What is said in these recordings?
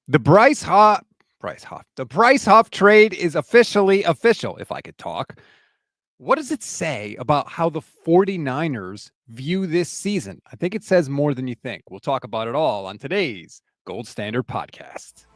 The Bryce Huff trade is officially official, if I could talk. What does it say about how the 49ers view this season? I think it says more than you think. We'll talk about it all on today's Gold Standard Podcast.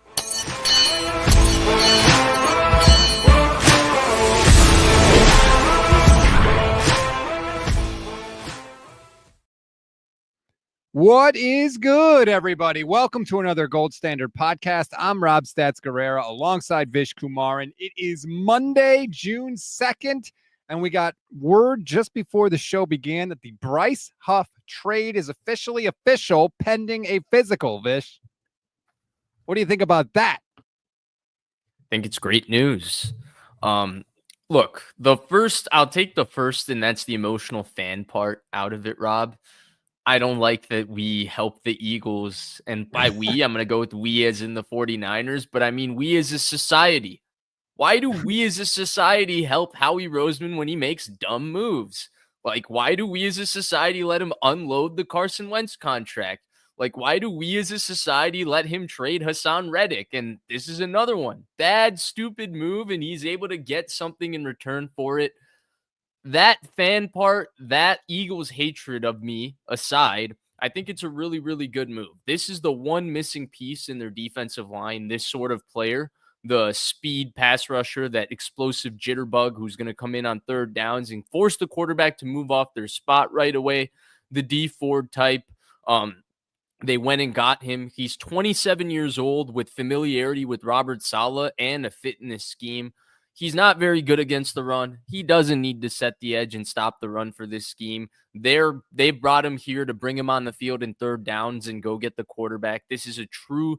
What is good, everybody? Welcome to another Gold Standard Podcast. I'm Rob Stats Guerrera alongside Vish Kumar, and it is Monday, June 2nd, and we got word just before the show began that the Bryce Huff trade is officially official pending a physical, Vish. What do you think about that? I think it's great news. Look, I'll take the first, and that's the emotional fan part out of it, Rob. I don't like that we help the Eagles, and by we, I'm going to go with we as in the 49ers, but I mean we as a society. Why do we as a society help Howie Roseman when he makes dumb moves? Like, why do we as a society let him unload the Carson Wentz contract? Like, why do we as a society let him trade Hassan Reddick? And this is another one. Bad, stupid move, and he's able to get something in return for it. That fan part, that Eagles hatred of me aside, I think it's a really, really good move. This is the one missing piece in their defensive line, this sort of player, the speed pass rusher, that explosive jitterbug who's going to come in on third downs and force the quarterback to move off their spot right away. The D Ford type. They went and got him. He's 27 years old with familiarity with Robert Saleh and a fit in this scheme. He's not very good against the run. He doesn't need to set the edge and stop the run for this scheme. They've brought him here to bring him on the field in third downs and go get the quarterback. This is a true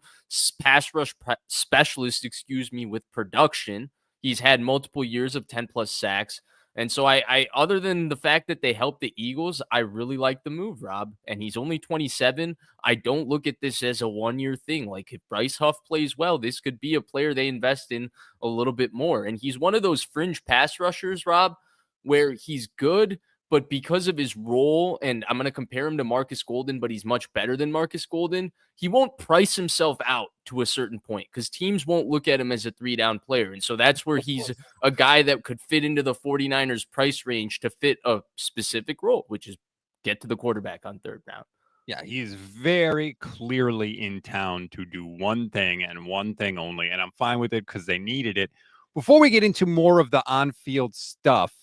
pass rush specialist, with production. He's had multiple years of 10-plus sacks. And so I other than the fact that they helped the Eagles, I really like the move, Rob. And he's only 27. I don't look at this as a one-year thing. Like, if Bryce Huff plays well, this could be a player they invest in a little bit more. And he's one of those fringe pass rushers, Rob, where he's good, but because of his role, and I'm going to compare him to Marcus Golden, but he's much better than Marcus Golden, he won't price himself out to a certain point because teams won't look at him as a 3-down player. And so that's where he's a guy that could fit into the 49ers price range to fit a specific role, which is get to the quarterback on third down. Yeah, he's very clearly in town to do one thing and one thing only, and I'm fine with it because they needed it. Before we get into more of the on-field stuff,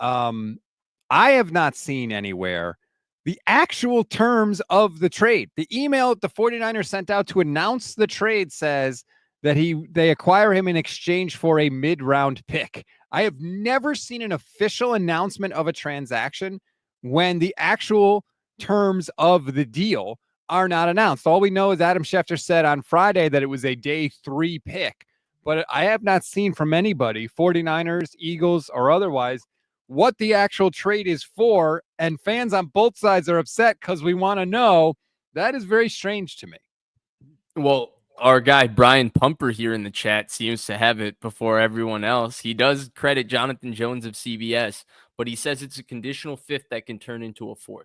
I have not seen anywhere the actual terms of the trade. The email the 49ers sent out to announce the trade says that they acquire him in exchange for a mid-round pick. I have never seen an official announcement of a transaction when the actual terms of the deal are not announced. All we know is Adam Schefter said on Friday that it was a day 3 pick, but I have not seen from anybody, 49ers, Eagles, or otherwise, what the actual trade is for, and fans on both sides are upset because we want to know. That is very strange to me. Well, our guy Brian Pumper here in the chat seems to have it before everyone else. He does credit Jonathan Jones of CBS, but he says it's a conditional 5th that can turn into a 4th.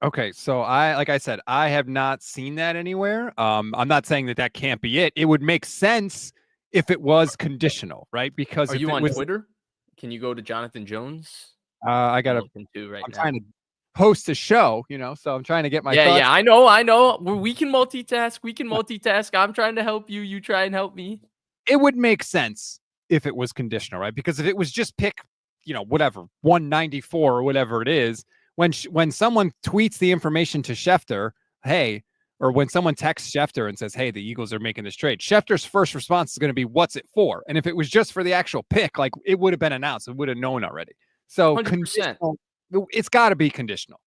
Okay, so like I said, I have not seen that anywhere. I'm not saying that can't be it. It would make sense if it was conditional, right? Because are you on Twitter? Can you go to Jonathan Jones? I got to right I'm now. trying to host a show, so I'm trying to get my thoughts. Yeah, I know. We can multitask. I'm trying to help you. You try and help me. It would make sense if it was conditional, right? Because if it was just pick, whatever, 194 or whatever it is, when someone tweets the information to Schefter, hey, or when someone texts Schefter and says, hey, the Eagles are making this trade, Schefter's first response is going to be, what's it for? And if it was just for the actual pick, like, it would have been announced. It would have known already. So 100%. It's got to be conditional.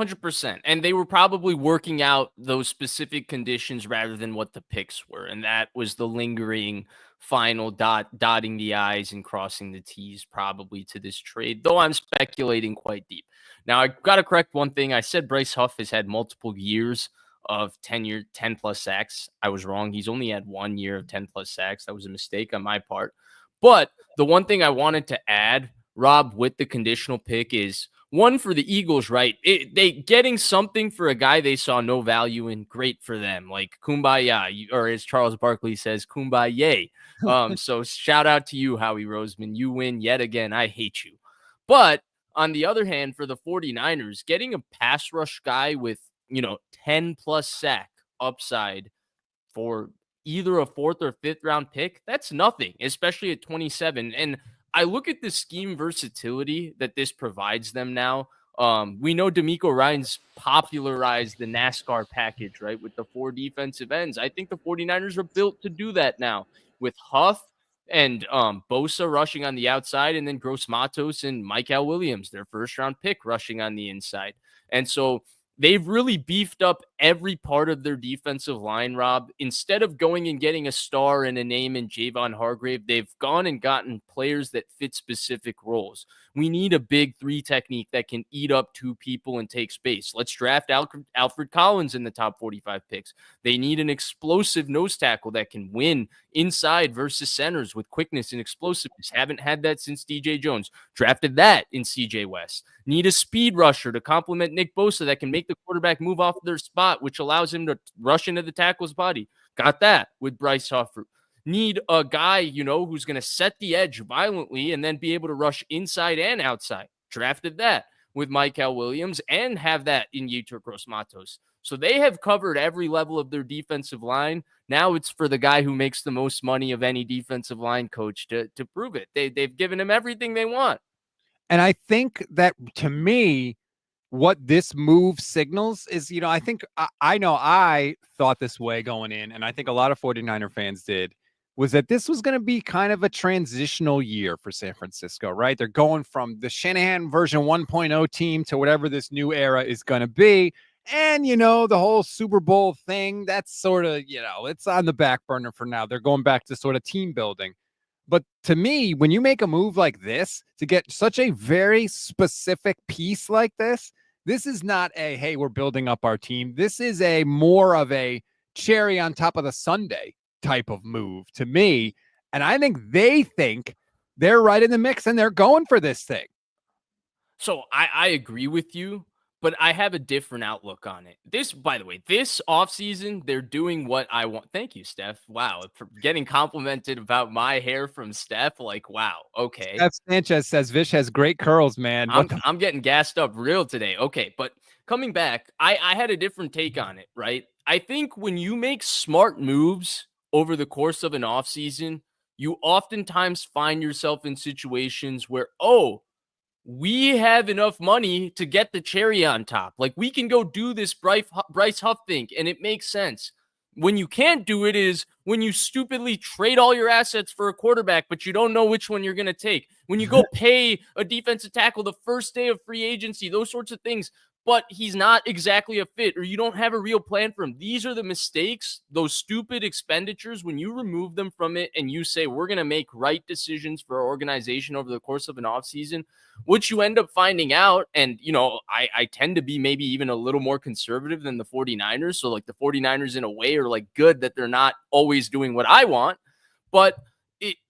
100%. And they were probably working out those specific conditions rather than what the picks were. And that was the lingering final dotting the I's and crossing the T's probably to this trade, though I'm speculating quite deep. Now, I got to correct one thing. I said Bryce Huff has had multiple years of 10-plus sacks. I was wrong. He's only had 1 year of 10-plus sacks. That was a mistake on my part. But the one thing I wanted to add, Rob, with the conditional pick is One for the Eagles, right? They getting something for a guy they saw no value in, great for them. Like kumbaya, or as Charles Barkley says, kumbaya. So shout out to you, Howie Roseman. You win yet again. I hate you. But on the other hand, for the 49ers, getting a pass rush guy with, 10 plus sack upside for either a fourth or fifth round pick, that's nothing, especially at 27. And I look at the scheme versatility that this provides them now. We know D'Amico Ryans popularized the NASCAR package, right? With the 4 defensive ends. I think the 49ers are built to do that now with Huff and Bosa rushing on the outside, and then Gross Matos and Michael Williams, their first round pick, rushing on the inside. And so they've really beefed up every part of their defensive line, Rob. Instead of going and getting a star and a name in Javon Hargrave, they've gone and gotten players that fit specific roles. We need a big 3 technique that can eat up 2 people and take space. Let's draft Alfred Collins in the top 45 picks. They need an explosive nose tackle that can win inside versus centers with quickness and explosiveness. Haven't had that since DJ Jones. Drafted that in CJ West. Need a speed rusher to complement Nick Bosa that can make the quarterback move off their spot, which allows him to rush into the tackle's body. Got that with Bryce Huff. Need a guy, who's going to set the edge violently and then be able to rush inside and outside. Drafted that with Michael Williams and have that in Yetur Gross-Matos. So they have covered every level of their defensive line. Now it's for the guy who makes the most money of any defensive line coach to prove it. They've given him everything they want. And I think that, to me, what this move signals is, I think I know I thought this way going in, and I think a lot of 49er fans did, was that this was going to be kind of a transitional year for San Francisco, right? They're going from the Shanahan version 1.0 team to whatever this new era is going to be. And, the whole Super Bowl thing, that's sort of, it's on the back burner for now. They're going back to sort of team building. But to me, when you make a move like this to get such a very specific piece like this is not a, hey, we're building up our team. This is a more of a cherry on top of the sundae type of move to me. And I think they're right in the mix and they're going for this thing. So I agree with you, but I have a different outlook on it. By the way, this offseason, they're doing what I want. Thank you, Steph. Wow. For getting complimented about my hair from Steph. Like, wow. Okay. Steph Sanchez says Vish has great curls, man. I'm getting gassed up real today. Okay. But coming back, I had a different take on it, right? I think when you make smart moves over the course of an offseason, you oftentimes find yourself in situations where, we have enough money to get the cherry on top. Like, we can go do this Bryce Huff thing, and it makes sense. When you can't do it is when you stupidly trade all your assets for a quarterback, but you don't know which one you're going to take. When you go pay a defensive tackle the first day of free agency, those sorts of things, but he's not exactly a fit, or you don't have a real plan for him. These are the mistakes, those stupid expenditures. When you remove them from it and you say, we're going to make right decisions for our organization over the course of an offseason, which you end up finding out. And, I tend to be maybe even a little more conservative than the 49ers. So like the 49ers in a way are like good that they're not always doing what I want, but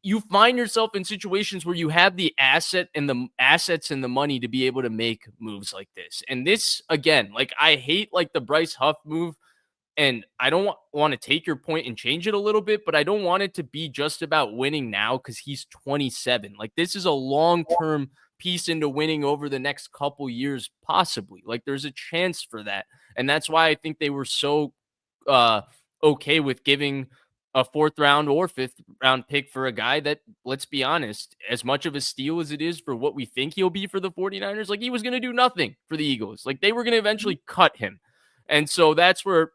you find yourself in situations where you have the assets and the money to be able to make moves like this. And this, again, like, I hate like the Bryce Huff move, and I don't want to take your point and change it a little bit, but I don't want it to be just about winning now because he's 27. Like, this is a long-term piece into winning over the next couple years, possibly. Like, there's a chance for that. And that's why I think they were so okay with giving a 4th round or 5th round pick for a guy that, let's be honest, as much of a steal as it is for what we think he'll be for the 49ers, like, he was going to do nothing for the Eagles. Like, they were going to eventually cut him. And so that's where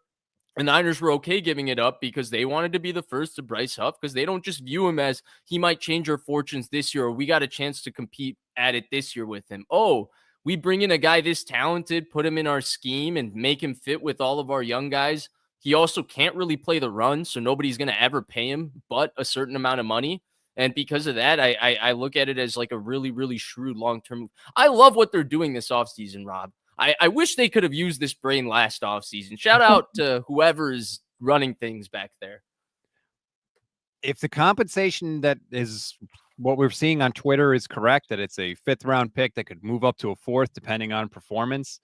the Niners were okay giving it up, because they wanted to be the first to Bryce Huff, because they don't just view him as he might change our fortunes this year, or we got a chance to compete at it this year with him. Oh, we bring in a guy this talented, put him in our scheme and make him fit with all of our young guys. He also can't really play the run, so nobody's going to ever pay him but a certain amount of money. And because of that, I look at it as like a really, really shrewd long-term move. I love what they're doing this offseason, Rob. I wish they could have used this brain last offseason. Shout out to whoever is running things back there. If the compensation that is what we're seeing on Twitter is correct, that it's a 5th round pick that could move up to a 4th depending on performance.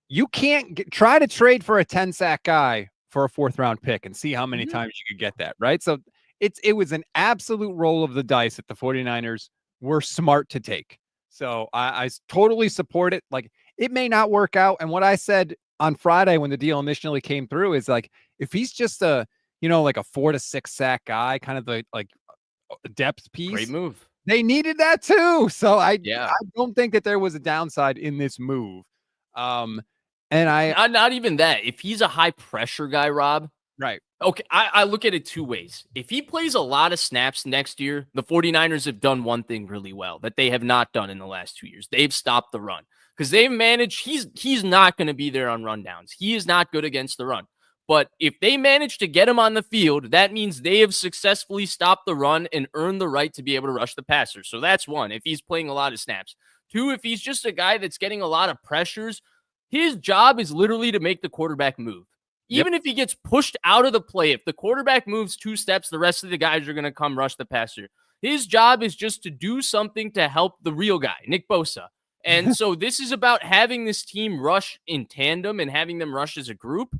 You can't try to trade for a 10-sack guy for a 4th round pick and see how many times you could get that, right? So it was an absolute roll of the dice that the 49ers were smart to take. So I totally support it. Like, it may not work out. And what I said on Friday when the deal initially came through is, like, if he's just like a 4 to 6 sack guy, kind of the depth piece. Great move. They needed that too. So I Yeah. don't think that there was a downside in this move. And not even that. If he's a high pressure guy, Rob. Right. Okay, I look at it two ways. If he plays a lot of snaps next year, the 49ers have done one thing really well that they have not done in the last 2 years. They've stopped the run because they've managed. He's not going to be there on rundowns. He is not good against the run. But if they manage to get him on the field, that means they have successfully stopped the run and earned the right to be able to rush the passer. So that's one, if he's playing a lot of snaps. Two, if he's just a guy that's getting a lot of pressures, his job is literally to make the quarterback move. Even if he gets pushed out of the play, if the quarterback moves 2 steps, the rest of the guys are going to come rush the passer. His job is just to do something to help the real guy, Nick Bosa. And so this is about having this team rush in tandem and having them rush as a group.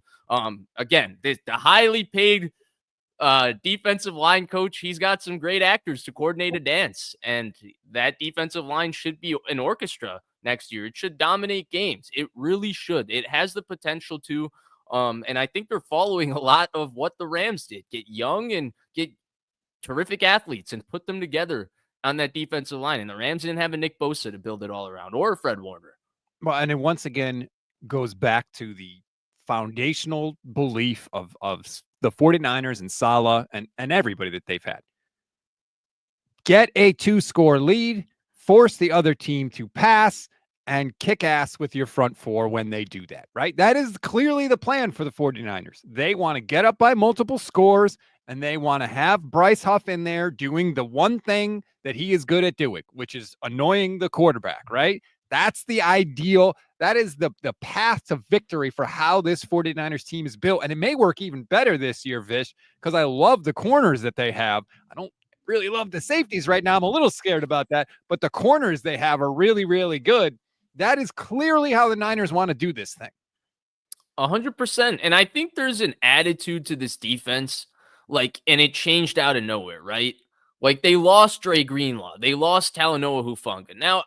Again, the highly paid defensive line coach, he's got some great actors to coordinate a dance. And that defensive line should be an orchestra next year. It should dominate games. It really should. It has the potential to. And I think they're following a lot of what the Rams did. Get young and get terrific athletes and put them together on that defensive line. And the Rams didn't have a Nick Bosa to build it all around, or a Fred Warner. Well, and it once again goes back to the foundational belief of the 49ers and Saleh and everybody that they've had. Get a 2-score lead, force the other team to pass, and kick ass with your front four when they do that, right? That is clearly the plan for the 49ers. They want to get up by multiple scores, and they want to have Bryce Huff in there doing the one thing that he is good at doing, which is annoying the quarterback, right? That's the ideal. That is the path to victory for how this 49ers team is built. And it may work even better this year, Vish, because I love the corners that they have. I don't really love the safeties right now. I'm a little scared about that, but the corners they have are really, really good. That is clearly how the Niners want to do this thing. 100%. And I think there's an attitude to this defense, and it changed out of nowhere, right? Like, they lost Dre Greenlaw. They lost Talanoa Hufanga. Now,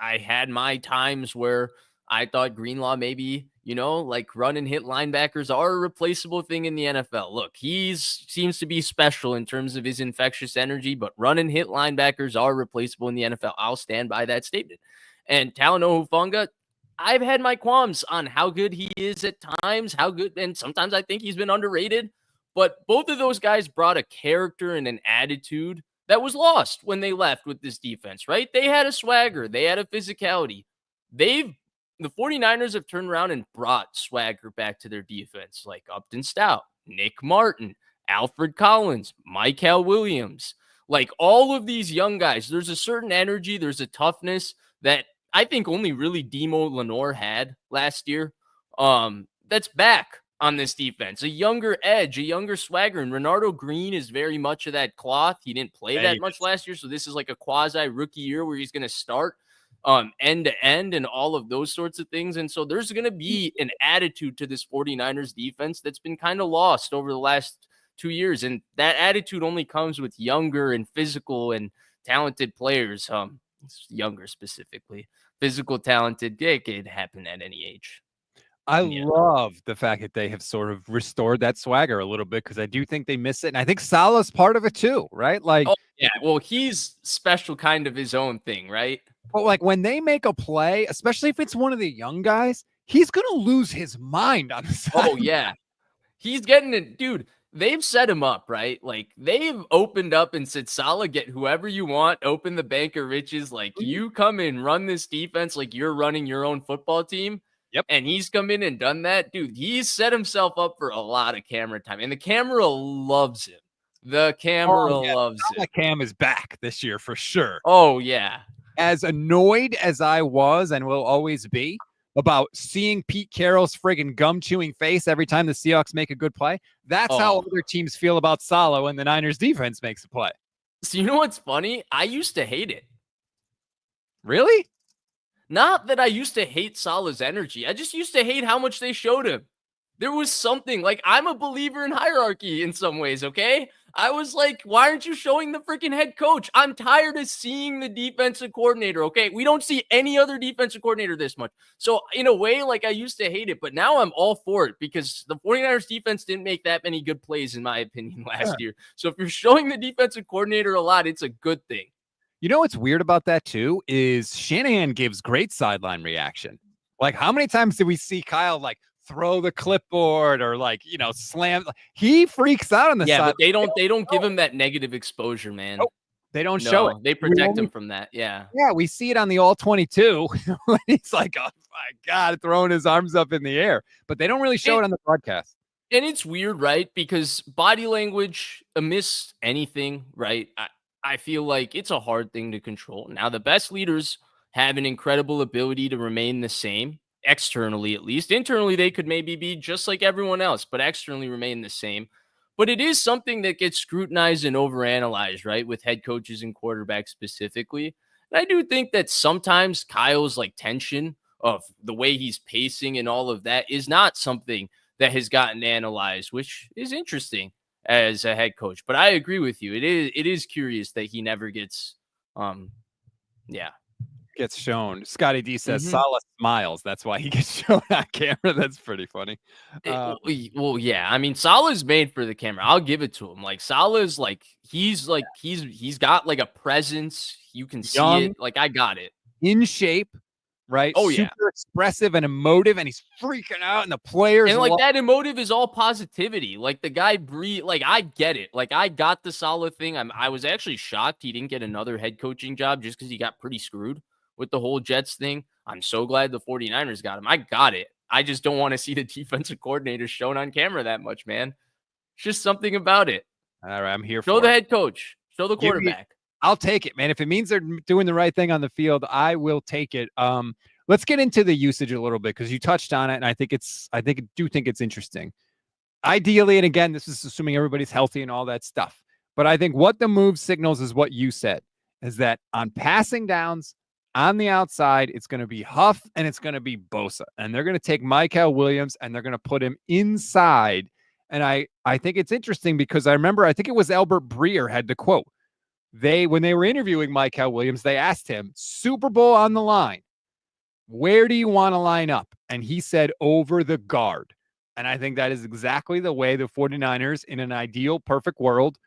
I had my times where I thought Greenlaw maybe, run and hit linebackers are a replaceable thing in the NFL. Look, seems to be special in terms of his infectious energy, but run and hit linebackers are replaceable in the NFL. I'll stand by that statement. And Talanoa Hufanga, I've had my qualms on how good he is at times, and sometimes I think he's been underrated. But both of those guys brought a character and an attitude that was lost when they left with this defense, right? They had a swagger. They had a physicality. The 49ers have turned around and brought swagger back to their defense, like Upton Stout, Nick Martin, Alfred Collins, Mykel Williams. Like, all of these young guys, there's a certain energy, there's a toughness that I think only really Demo Lenore had last year. That's back on this defense. A younger edge, a younger swagger. And Renardo Green is very much of that cloth. He didn't play that much last year, so this is like a quasi-rookie year where he's going to start end to end and all of those sorts of things. And so there's going to be an attitude to this 49ers defense that's been kind of lost over the last 2 years. And that attitude only comes with younger and physical and talented players. Younger specifically, physical, talented. It could happen at any age. I love the fact that they have sort of restored that swagger a little bit, because I do think they miss it. And I think Saleh's part of it too, right? Like, well, he's special, kind of his own thing, right? But like, when they make a play, especially if it's one of the young guys, he's going to lose his mind on the side. Oh, yeah. He's getting it. Dude, they've set him up, right? Like, they've opened up and said, Saleh, get whoever you want, open the bank of riches. Like, you come in, run this defense like you're running your own football team. Yep. And he's come in and done that. Dude, he's set himself up for a lot of camera time. And the camera loves him. The camera loves him. Cam is back this year for sure. Oh, yeah. As annoyed as I was and will always be about seeing Pete Carroll's friggin' gum-chewing face every time the Seahawks make a good play, that's how other teams feel about Saleh when the Niners defense makes a play. So you know what's funny? I used to hate it. Really? Not that I used to hate Saleh's energy. I just used to hate how much they showed him. There was something like I'm a believer in hierarchy in some ways, okay? I was like, why aren't you showing the freaking head coach? I'm tired of seeing the defensive coordinator, okay? We don't see any other defensive coordinator this much. So, in a way, like I used to hate it, but now I'm all for it because the 49ers defense didn't make that many good plays, in my opinion, Yeah. last year. So, if you're showing the defensive coordinator a lot, it's a good thing. You know what's weird about that too is Shanahan gives great sideline reaction. Like, how many times did we see Kyle like throw the clipboard or like slam? He freaks out on the Yeah, side. but they don't give him that negative exposure, man. Nope, they don't show it. No, they We protect only, him from that. Yeah. yeah, we see it on the all 22 when he's like, oh my God, throwing his arms up in the air, but they don't really show it on the broadcast. And it's weird, right? Because body language amidst anything, right? I feel like it's a hard thing to control. Now, the best leaders have an incredible ability to remain the same, externally at least. Internally, they could maybe be just like everyone else, but externally remain the same. But it is something that gets scrutinized and overanalyzed, right? With head coaches and quarterbacks specifically. And I do think that sometimes Kyle's like tension of the way he's pacing and all of that is not something that has gotten analyzed, which is interesting as a head coach. But I agree with you. It is curious that he never gets yeah. Gets shown. Scotty D says Mm-hmm. Saleh smiles. That's why he gets shown on camera. That's pretty funny. Well, yeah. I mean, Salah's made for the camera. I'll give it to him. Like Salah's he's got like a presence. You can see Young, it. Like I got it. in shape, right? Oh yeah. Super expressive and emotive, and he's freaking out, and the players And like love. that emotive is all positivity. Like the guy breathe. Like I get it. Like I got the Saleh thing. I was actually shocked he didn't get another head coaching job just because he got pretty screwed with the whole Jets thing. I'm so glad the 49ers got him. I got it. I just don't want to see the defensive coordinator shown on camera that much, man. It's just something about it. All right, I'm here Show for the it. head coach. Show the Give me, quarterback. I'll take it, man. If it means they're doing the right thing on the field, I will take it. Let's get into the usage a little bit because you touched on it, and I think it's interesting. Ideally, and again, this is assuming everybody's healthy and all that stuff. But I think what the move signals is what you said, is that on passing downs on the outside, it's going to be Huff and it's going to be Bosa. And they're going to take Mykel Williams and they're going to put him inside. And I think it's interesting because I remember, I think it was Albert Breer had the quote. When they were interviewing Mykel Williams, they asked him, Super Bowl on the line, where do you want to line up? And he said, over the guard. And I think that is exactly the way the 49ers, in an ideal, perfect world,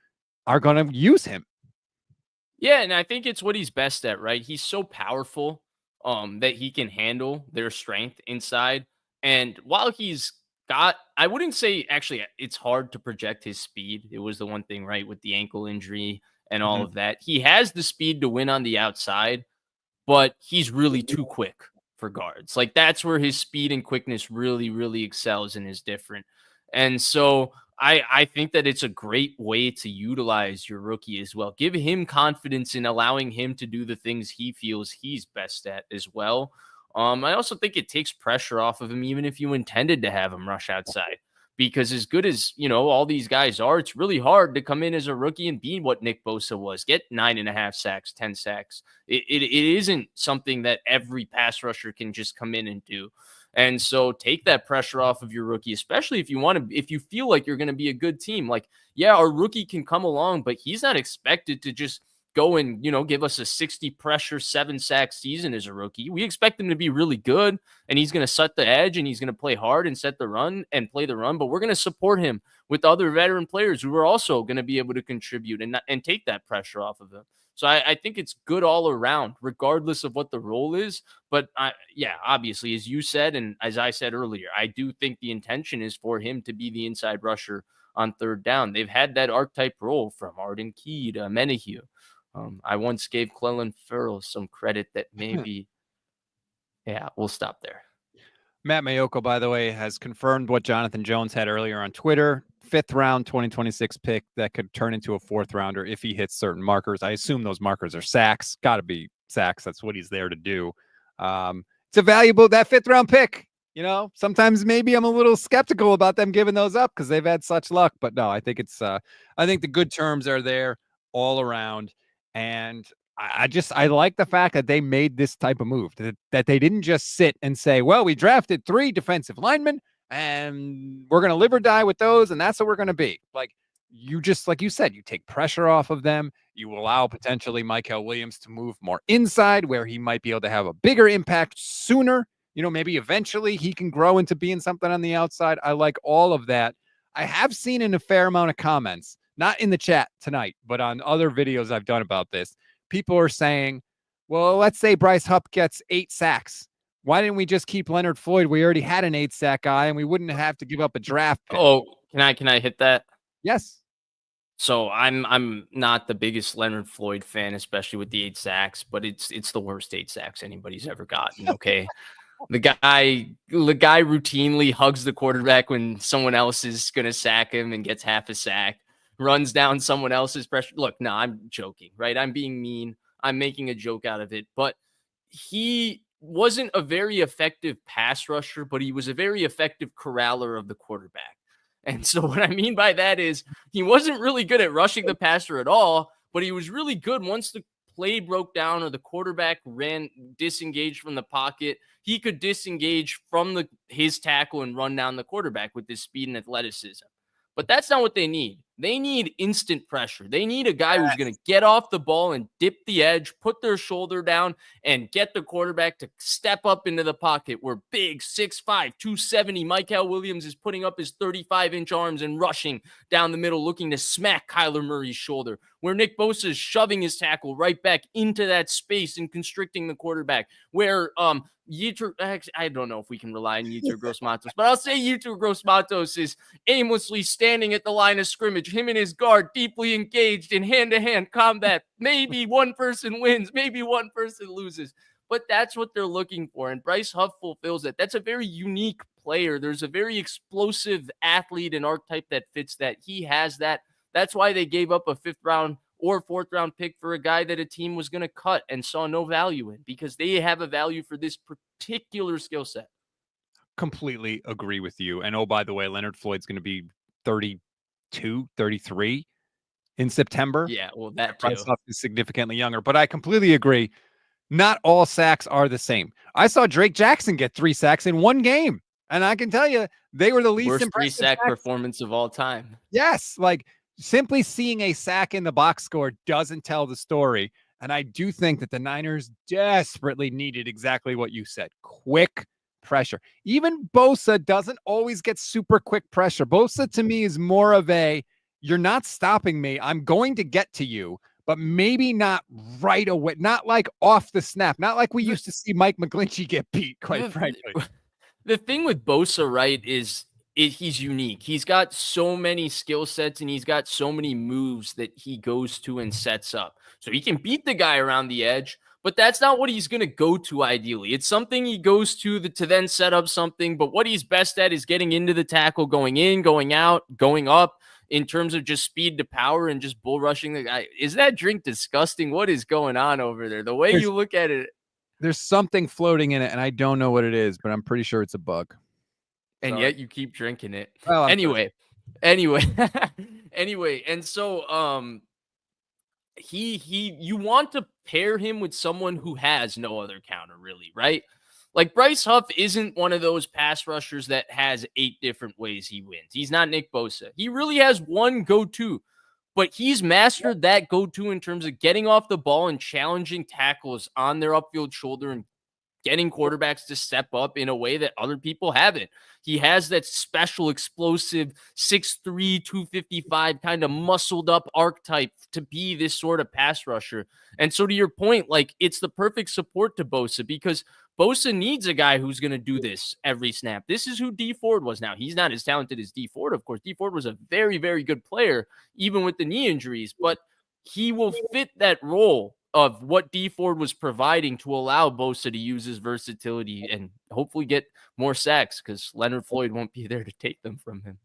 are going to use him. Yeah, and I think it's what he's best at, right? He's so powerful that he can handle their strength inside. And while he's got, I wouldn't say actually it's hard to project his speed. It was the one thing, right, with the ankle injury and all of that. He has the speed to win on the outside, but he's really too quick for guards. Like that's where his speed and quickness really, really excels and is different. And so I think that it's a great way to utilize your rookie as well. Give him confidence in allowing him to do the things he feels he's best at as well. I also think it takes pressure off of him, even if you intended to have him rush outside. Because as good as all these guys are, it's really hard to come in as a rookie and be what Nick Bosa was. Get 9.5 sacks, 10 sacks. It isn't something that every pass rusher can just come in and do. And so take that pressure off of your rookie, especially if you feel like you're going to be a good team. Like, yeah, our rookie can come along, but he's not expected to just go and, give us a 60 pressure, 7-sack season as a rookie. We expect him to be really good, and he's going to set the edge, and he's going to play hard and set the run and play the run. But we're going to support him with other veteran players who are also going to be able to contribute and take that pressure off of him. So I think it's good all around, regardless of what the role is. But obviously, as you said, and as I said earlier, I do think the intention is for him to be the inside rusher on third down. They've had that archetype role from Arden Key to Menahue. I once gave Clellan Ferrell some credit that maybe, we'll stop there. Matt Mayoko, by the way, has confirmed what Jonathan Jones had earlier on Twitter. 5th round 2026 pick that could turn into a 4th rounder if he hits certain markers. I assume those markers are sacks. Got to be sacks. That's what he's there to do. It's a valuable, that 5th round pick. Sometimes maybe I'm a little skeptical about them giving those up because they've had such luck. But no, I think I think the good terms are there. all around. And I like the fact that they made this type of move, that they didn't just sit and say, well, we drafted 3 defensive linemen and we're going to live or die with those. And that's what we're going to be. Like you said, you take pressure off of them. You allow potentially Mykel Williams to move more inside where he might be able to have a bigger impact sooner. Maybe eventually he can grow into being something on the outside. I like all of that. I have seen in a fair amount of comments, not in the chat tonight, but on other videos I've done about this, people are saying, well, let's say Bryce Huff gets 8 sacks. Why didn't we just keep Leonard Floyd? We already had an 8-sack guy and we wouldn't have to give up a draft pick. Oh, can I hit that? Yes. So I'm not the biggest Leonard Floyd fan, especially with the 8 sacks, but it's the worst 8 sacks anybody's ever gotten. Okay. The guy routinely hugs the quarterback when someone else is going to sack him and gets half a sack, runs down someone else's pressure. Look, no, I'm joking, right? I'm being mean. I'm making a joke out of it, but he wasn't a very effective pass rusher, but he was a very effective corraler of the quarterback. And so what I mean by that is he wasn't really good at rushing the passer at all, but he was really good once the play broke down or the quarterback disengaged from the pocket. He could disengage from his tackle and run down the quarterback with his speed and athleticism. But that's not what they need. They need instant pressure. They need a guy who's going to get off the ball and dip the edge, put their shoulder down, and get the quarterback to step up into the pocket where big 6'5", 270 Mykel Williams is putting up his 35-inch arms and rushing down the middle, looking to smack Kyler Murray's shoulder, where Nick Bosa is shoving his tackle right back into that space and constricting the quarterback, where Yetur, I don't know if we can rely on Yetur Gross-Matos, but I'll say Yetur Gross-Matos is aimlessly standing at the line of scrimmage, him and his guard deeply engaged in hand-to-hand combat. Maybe one person wins, maybe one person loses, but that's what they're looking for, and Bryce Huff fulfills that. That's a very unique player. There's a very explosive athlete and archetype that fits that. He has that. That's why they gave up a 5th round or 4th round pick for a guy that a team was going to cut and saw no value in, because they have a value for this particular skill set. Completely agree with you. And oh, by the way, Leonard Floyd's going to be 32, 33 in September. Yeah, well, that too. Bryce Huff is significantly younger, but I completely agree. Not all sacks are the same. I saw Drake Jackson get 3 sacks in one game, and I can tell you they were the least worst impressive 3-sack performance of all time. Yes, like simply seeing a sack in the box score doesn't tell the story. And I do think that the Niners desperately needed exactly what you said: quick pressure. Even Bosa doesn't always get super quick pressure. Bosa to me is more of a, you're not stopping me, I'm going to get to you, but maybe not right away, not like off the snap, not like we used to see Mike McGlinchey get beat, quite frankly. The thing with Bosa, right, is he's unique. He's got so many skill sets and he's got so many moves that he goes to and sets up. So he can beat the guy around the edge, but that's not what he's going to go to ideally. It's something he goes to then set up something, but what he's best at is getting into the tackle, going in, going out, going up in terms of just speed to power and just bull rushing the guy. Is that drink disgusting? What is going on over there? The way you look at it. There's something floating in it, and I don't know what it is, but I'm pretty sure it's a bug. And yet you keep drinking it. Well, anyway. And so, you want to pair him with someone who has no other counter, really, right? Like Bryce Huff isn't one of those pass rushers that has 8 different ways he wins. He's not Nick Bosa. He really has one go-to, but he's mastered that go-to in terms of getting off the ball and challenging tackles on their upfield shoulder and getting quarterbacks to step up in a way that other people haven't. He has that special, explosive 6'3", 255 kind of muscled up archetype to be this sort of pass rusher. And so to your point, like, it's the perfect support to Bosa, because Bosa needs a guy who's going to do this every snap. This is who D Ford was. Now, he's not as talented as D Ford, of course. D Ford was a very, very good player, even with the knee injuries, but he will fit that role of what D Ford was providing to allow Bosa to use his versatility and hopefully get more sacks, because Leonard Floyd won't be there to take them from him.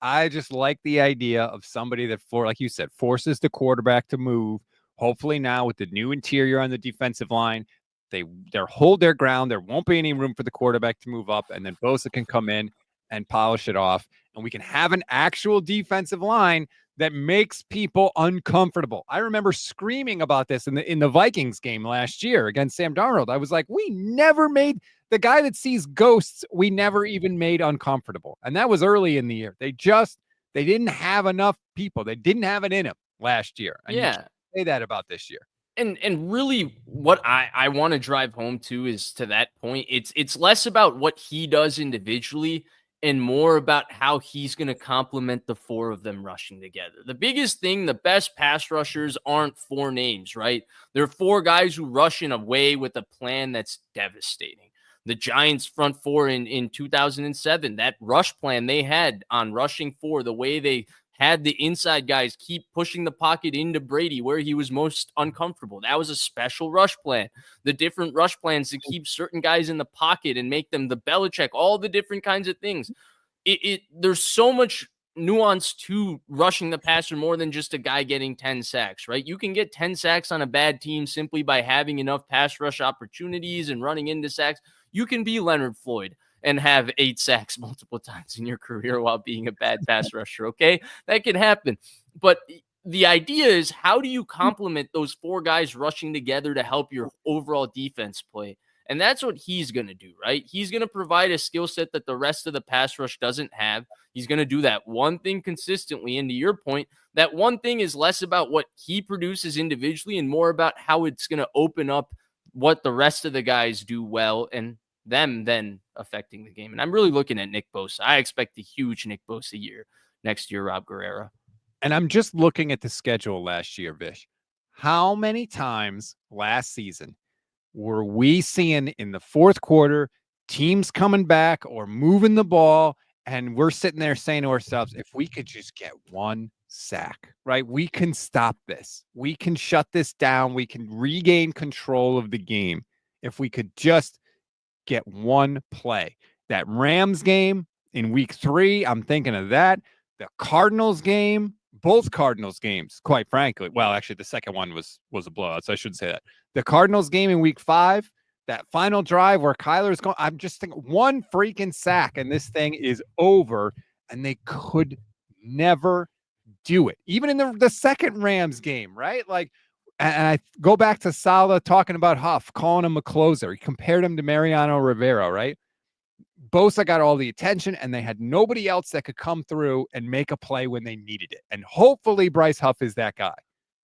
I just like the idea of somebody that, like you said, forces the quarterback to move. Hopefully now with the new interior on the defensive line, they hold their ground. There won't be any room for the quarterback to move up, and then Bosa can come in and polish it off, and we can have an actual defensive line that makes people uncomfortable. I remember screaming about this in the Vikings game last year against Sam Darnold. I was like, we never made the guy that sees ghosts, we never even made uncomfortable. And that was early in the year. They didn't have enough people. They didn't have it in them last year. And you can't say that about this year. And really what I want to drive home to is to that point, it's less about what he does individually and more about how he's going to complement the four of them rushing together. The biggest thing, the best pass rushers aren't four names, right? They're four guys who rush in a way with a plan that's devastating. The Giants front four in 2007, that rush plan they had on rushing four, the way they had the inside guys keep pushing the pocket into Brady where he was most uncomfortable. That was a special rush plan. The different rush plans to keep certain guys in the pocket and make them the Belichick, all the different kinds of things. There's so much nuance to rushing the passer more than just a guy getting 10 sacks, right? You can get 10 sacks on a bad team simply by having enough pass rush opportunities and running into sacks. You can be Leonard Floyd and have 8 sacks multiple times in your career while being a bad pass rusher, okay? That can happen. But the idea is, how do you complement those four guys rushing together to help your overall defense play? And that's what he's going to do, right? He's going to provide a skill set that the rest of the pass rush doesn't have. He's going to do that one thing consistently. And to your point, that one thing is less about what he produces individually and more about how it's going to open up what the rest of the guys do well and them then affecting the game. And I'm really looking at Nick Bosa. I expect a huge Nick Bosa year next year, Rob Guerrera. And I'm just looking at the schedule last year, Vish. How many times last season were we seeing in the fourth quarter teams coming back or moving the ball, and we're sitting there saying to ourselves, if we could just get one sack, right? We can stop this. We can shut this down. We can regain control of the game if we could just get one play. That Rams game in week 3, I'm thinking of that. The Cardinals game, both Cardinals games, quite frankly. Well, actually, the second one was a blowout, so I shouldn't say that. The Cardinals game in week 5, that final drive where Kyler's going, I'm just thinking one freaking sack and this thing is over, and they could never do it. Even in the second Rams game, right? Like, and I go back to Saleh talking about Huff, calling him a closer. He compared him to Mariano Rivera, right? Bosa got all the attention, and they had nobody else that could come through and make a play when they needed it. And hopefully Bryce Huff is that guy.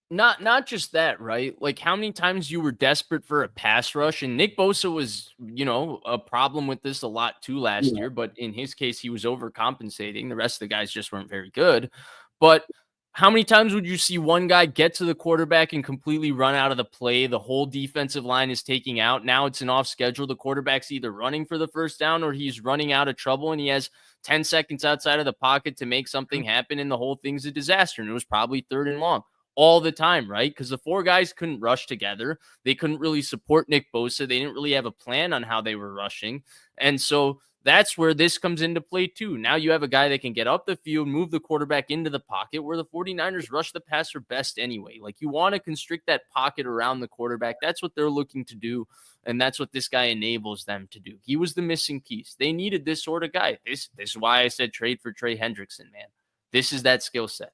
Not just that, right? Like, how many times you were desperate for a pass rush, and Nick Bosa was, a problem with this a lot too last year, but in his case, he was overcompensating. The rest of the guys just weren't very good. But how many times would you see one guy get to the quarterback and completely run out of the play? The whole defensive line is taking out. Now it's an off schedule. The quarterback's either running for the first down or he's running out of trouble, and he has 10 seconds outside of the pocket to make something happen, and the whole thing's a disaster. And it was probably 3rd and long all the time, right? Because the four guys couldn't rush together. They couldn't really support Nick Bosa. They didn't really have a plan on how they were rushing. And so that's where this comes into play too. Now you have a guy that can get up the field, move the quarterback into the pocket, where the 49ers rush the passer best anyway. Like, you want to constrict that pocket around the quarterback. That's what they're looking to do, and that's what this guy enables them to do. He was the missing piece. They needed this sort of guy. This is why I said trade for Trey Hendrickson, man. This is that skill set.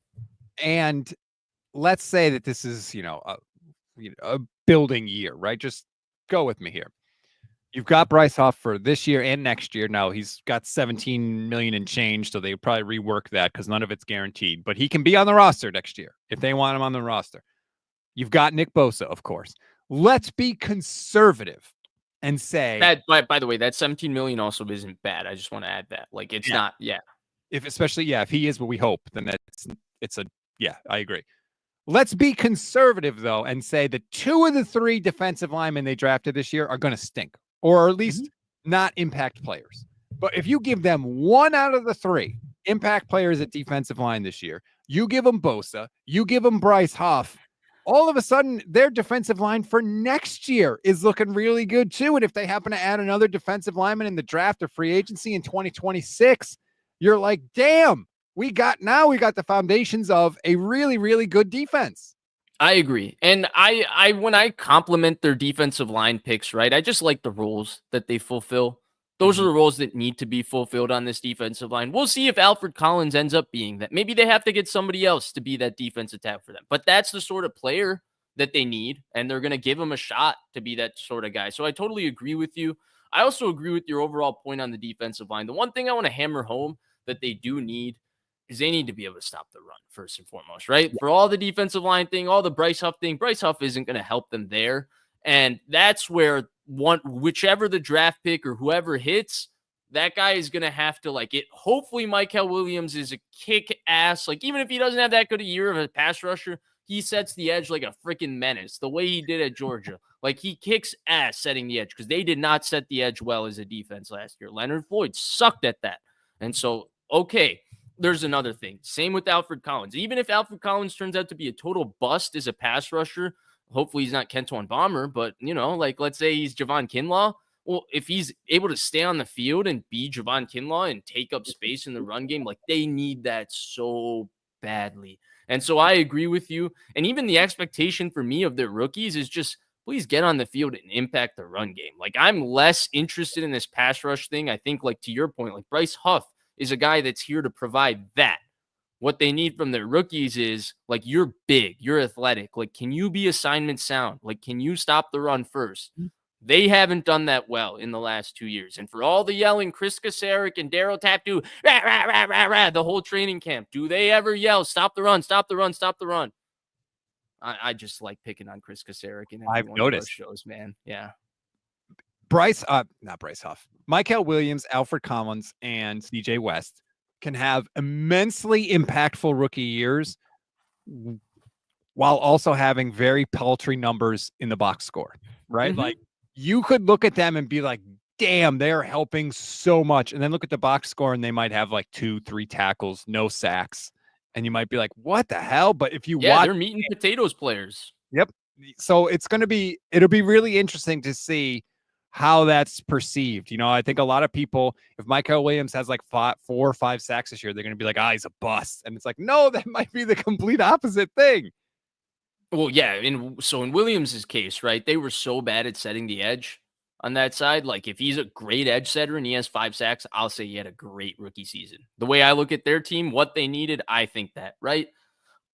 And let's say that this is, a building year, right? Just go with me here. You've got Bryce Huff for this year and next year. Now he's got 17 million and change, so they probably rework that because none of it's guaranteed. But he can be on the roster next year if they want him on the roster. You've got Nick Bosa, of course. Let's be conservative and say that. By the way, that 17 million also isn't bad. I just want to add that. Like, it's not. Yeah. If he is what we hope, then I agree. Let's be conservative though and say that 2 of the 3 defensive linemen they drafted this year are going to stink, or at least not impact players. But if you give them 1 out of the 3 impact players at defensive line this year, you give them Bosa, you give them Bryce Huff, all of a sudden their defensive line for next year is looking really good too. And if they happen to add another defensive lineman in the draft or free agency in 2026, you're like, damn, we got the foundations of a really, really good defense. I agree. And I when I compliment their defensive line picks, right, I just like the roles that they fulfill. Those are the roles that need to be fulfilled on this defensive line. We'll see if Alfred Collins ends up being that. Maybe they have to get somebody else to be that defensive tackle for them. But that's the sort of player that they need, and they're going to give him a shot to be that sort of guy. So I totally agree with you. I also agree with your overall point on the defensive line. The one thing I want to hammer home that they do need is they need to be able to stop the run first and foremost, right? Yeah. For all the defensive line thing, all the Bryce Huff thing, Bryce Huff isn't going to help them there. And that's where whichever the draft pick or whoever hits, that guy is going to have to like it. Hopefully Michael Williams is a kick ass. Like even if he doesn't have that good a year of a pass rusher, he sets the edge like a freaking menace the way he did at Georgia. Like he kicks ass setting the edge because they did not set the edge well as a defense last year. Leonard Floyd sucked at that. And so, okay, there's another thing. Same with Alfred Collins. Even if Alfred Collins turns out to be a total bust as a pass rusher, hopefully he's not Kenton Bomber, but, you know, like let's say he's Javon Kinlaw. Well, if he's able to stay on the field and be Javon Kinlaw and take up space in the run game, like they need that so badly. And so I agree with you. And even the expectation for me of their rookies is just please get on the field and impact the run game. Like I'm less interested in this pass rush thing. I think like to your point, like Bryce Huff is a guy that's here to provide that. What they need from their rookies is like, you're big, you're athletic. Like, can you be assignment sound? Like, can you stop the run first? They haven't done that well in the last 2 years. And for all the yelling, Chris Kasarik and Daryl Tapdu, rah, rah, rah, rah, rah, the whole training camp, do they ever yell, stop the run, stop the run, stop the run? I just like picking on Chris Kasarik and I've noticed shows, man. Yeah. Not Bryce Huff, Michael Williams, Alfred Collins, and CJ West can have immensely impactful rookie years while also having very paltry numbers in the box score, right? Mm-hmm. Like you could look at them and be like, damn, they're helping so much. And then look at the box score and they might have like 2-3 tackles, no sacks. And you might be like, what the hell? But if you watch, they're meat and potatoes players. Yep. So it'll be really interesting to see how that's perceived. You know, I think a lot of people, if Michael Williams has like 4 or 5 sacks this year, they're going to be like, he's a bust. And it's like, no, that might be the complete opposite thing. Well, yeah. In Williams' case, right, they were so bad at setting the edge on that side. Like if he's a great edge setter and he has 5 sacks, I'll say he had a great rookie season. The way I look at their team, what they needed, I think that, right?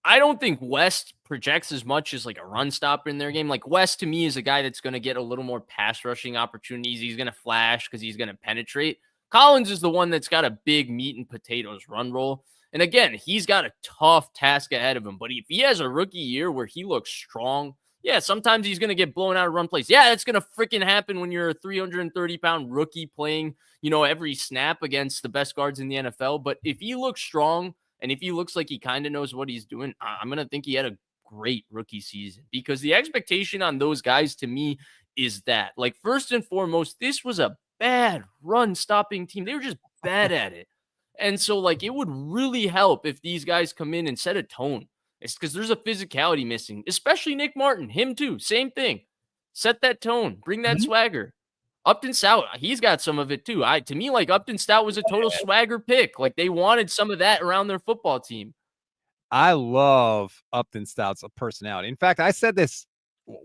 I don't think West projects as much as like a run stopper in their game. Like West to me is a guy that's going to get a little more pass rushing opportunities. He's going to flash because he's going to penetrate. Collins is the one that's got a big meat and potatoes run roll. And again, he's got a tough task ahead of him. But if he has a rookie year where he looks strong, yeah, sometimes he's going to get blown out of run plays. Yeah, that's going to freaking happen when you're a 330-pound rookie playing, you know, every snap against the best guards in the NFL. But if he looks strong, and if he looks like he kind of knows what he's doing, I'm going to think he had a great rookie season because the expectation on those guys to me is that, like, first and foremost, this was a bad run stopping team. They were just bad at it. And so, like, it would really help if these guys come in and set a tone. It's because there's a physicality missing, especially Nick Martin, him too. Same thing. Set that tone, bring that swagger. Upton Stout, he's got some of it too. To me, like Upton Stout was a total swagger pick. Like they wanted some of that around their football team. I love Upton Stout's personality. In fact, I said this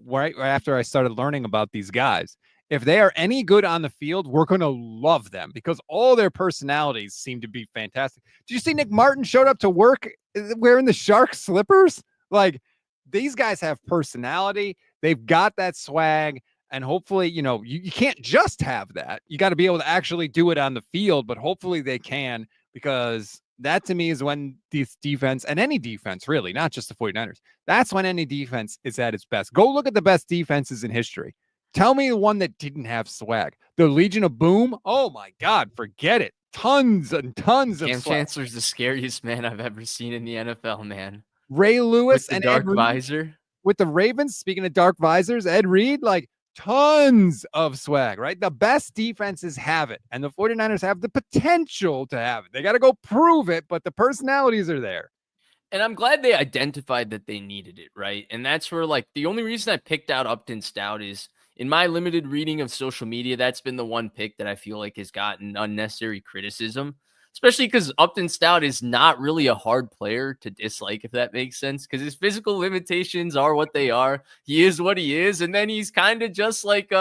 right after I started learning about these guys. If they are any good on the field, we're going to love them because all their personalities seem to be fantastic. Did you see Nick Martin showed up to work wearing the Shark slippers? Like these guys have personality. They've got that swag. And hopefully, you know, you can't just have that. You got to be able to actually do it on the field, but hopefully they can, because that to me is when this defense, and any defense really, not just the 49ers, that's when any defense is at its best. Go look at the best defenses in history. Tell me the one that didn't have swag. The Legion of Boom? Oh my God, forget it. Tons and tons of Cam swag. Chancellor's the scariest man I've ever seen in the NFL, man. Ray Lewis and dark visor. With the Ravens, speaking of dark visors, Ed Reed, like, tons of swag, right? The best defenses have it, and the 49ers have the potential to have it. They got to go prove it, but the personalities are there. And I'm glad they identified that they needed it, right? And that's where, like, the only reason I picked out Upton Stout is in my limited reading of social media, that's been the one pick that I feel like has gotten unnecessary criticism, especially because Upton Stout is not really a hard player to dislike, if that makes sense, because his physical limitations are what they are. He is what he is. And then he's kind of just like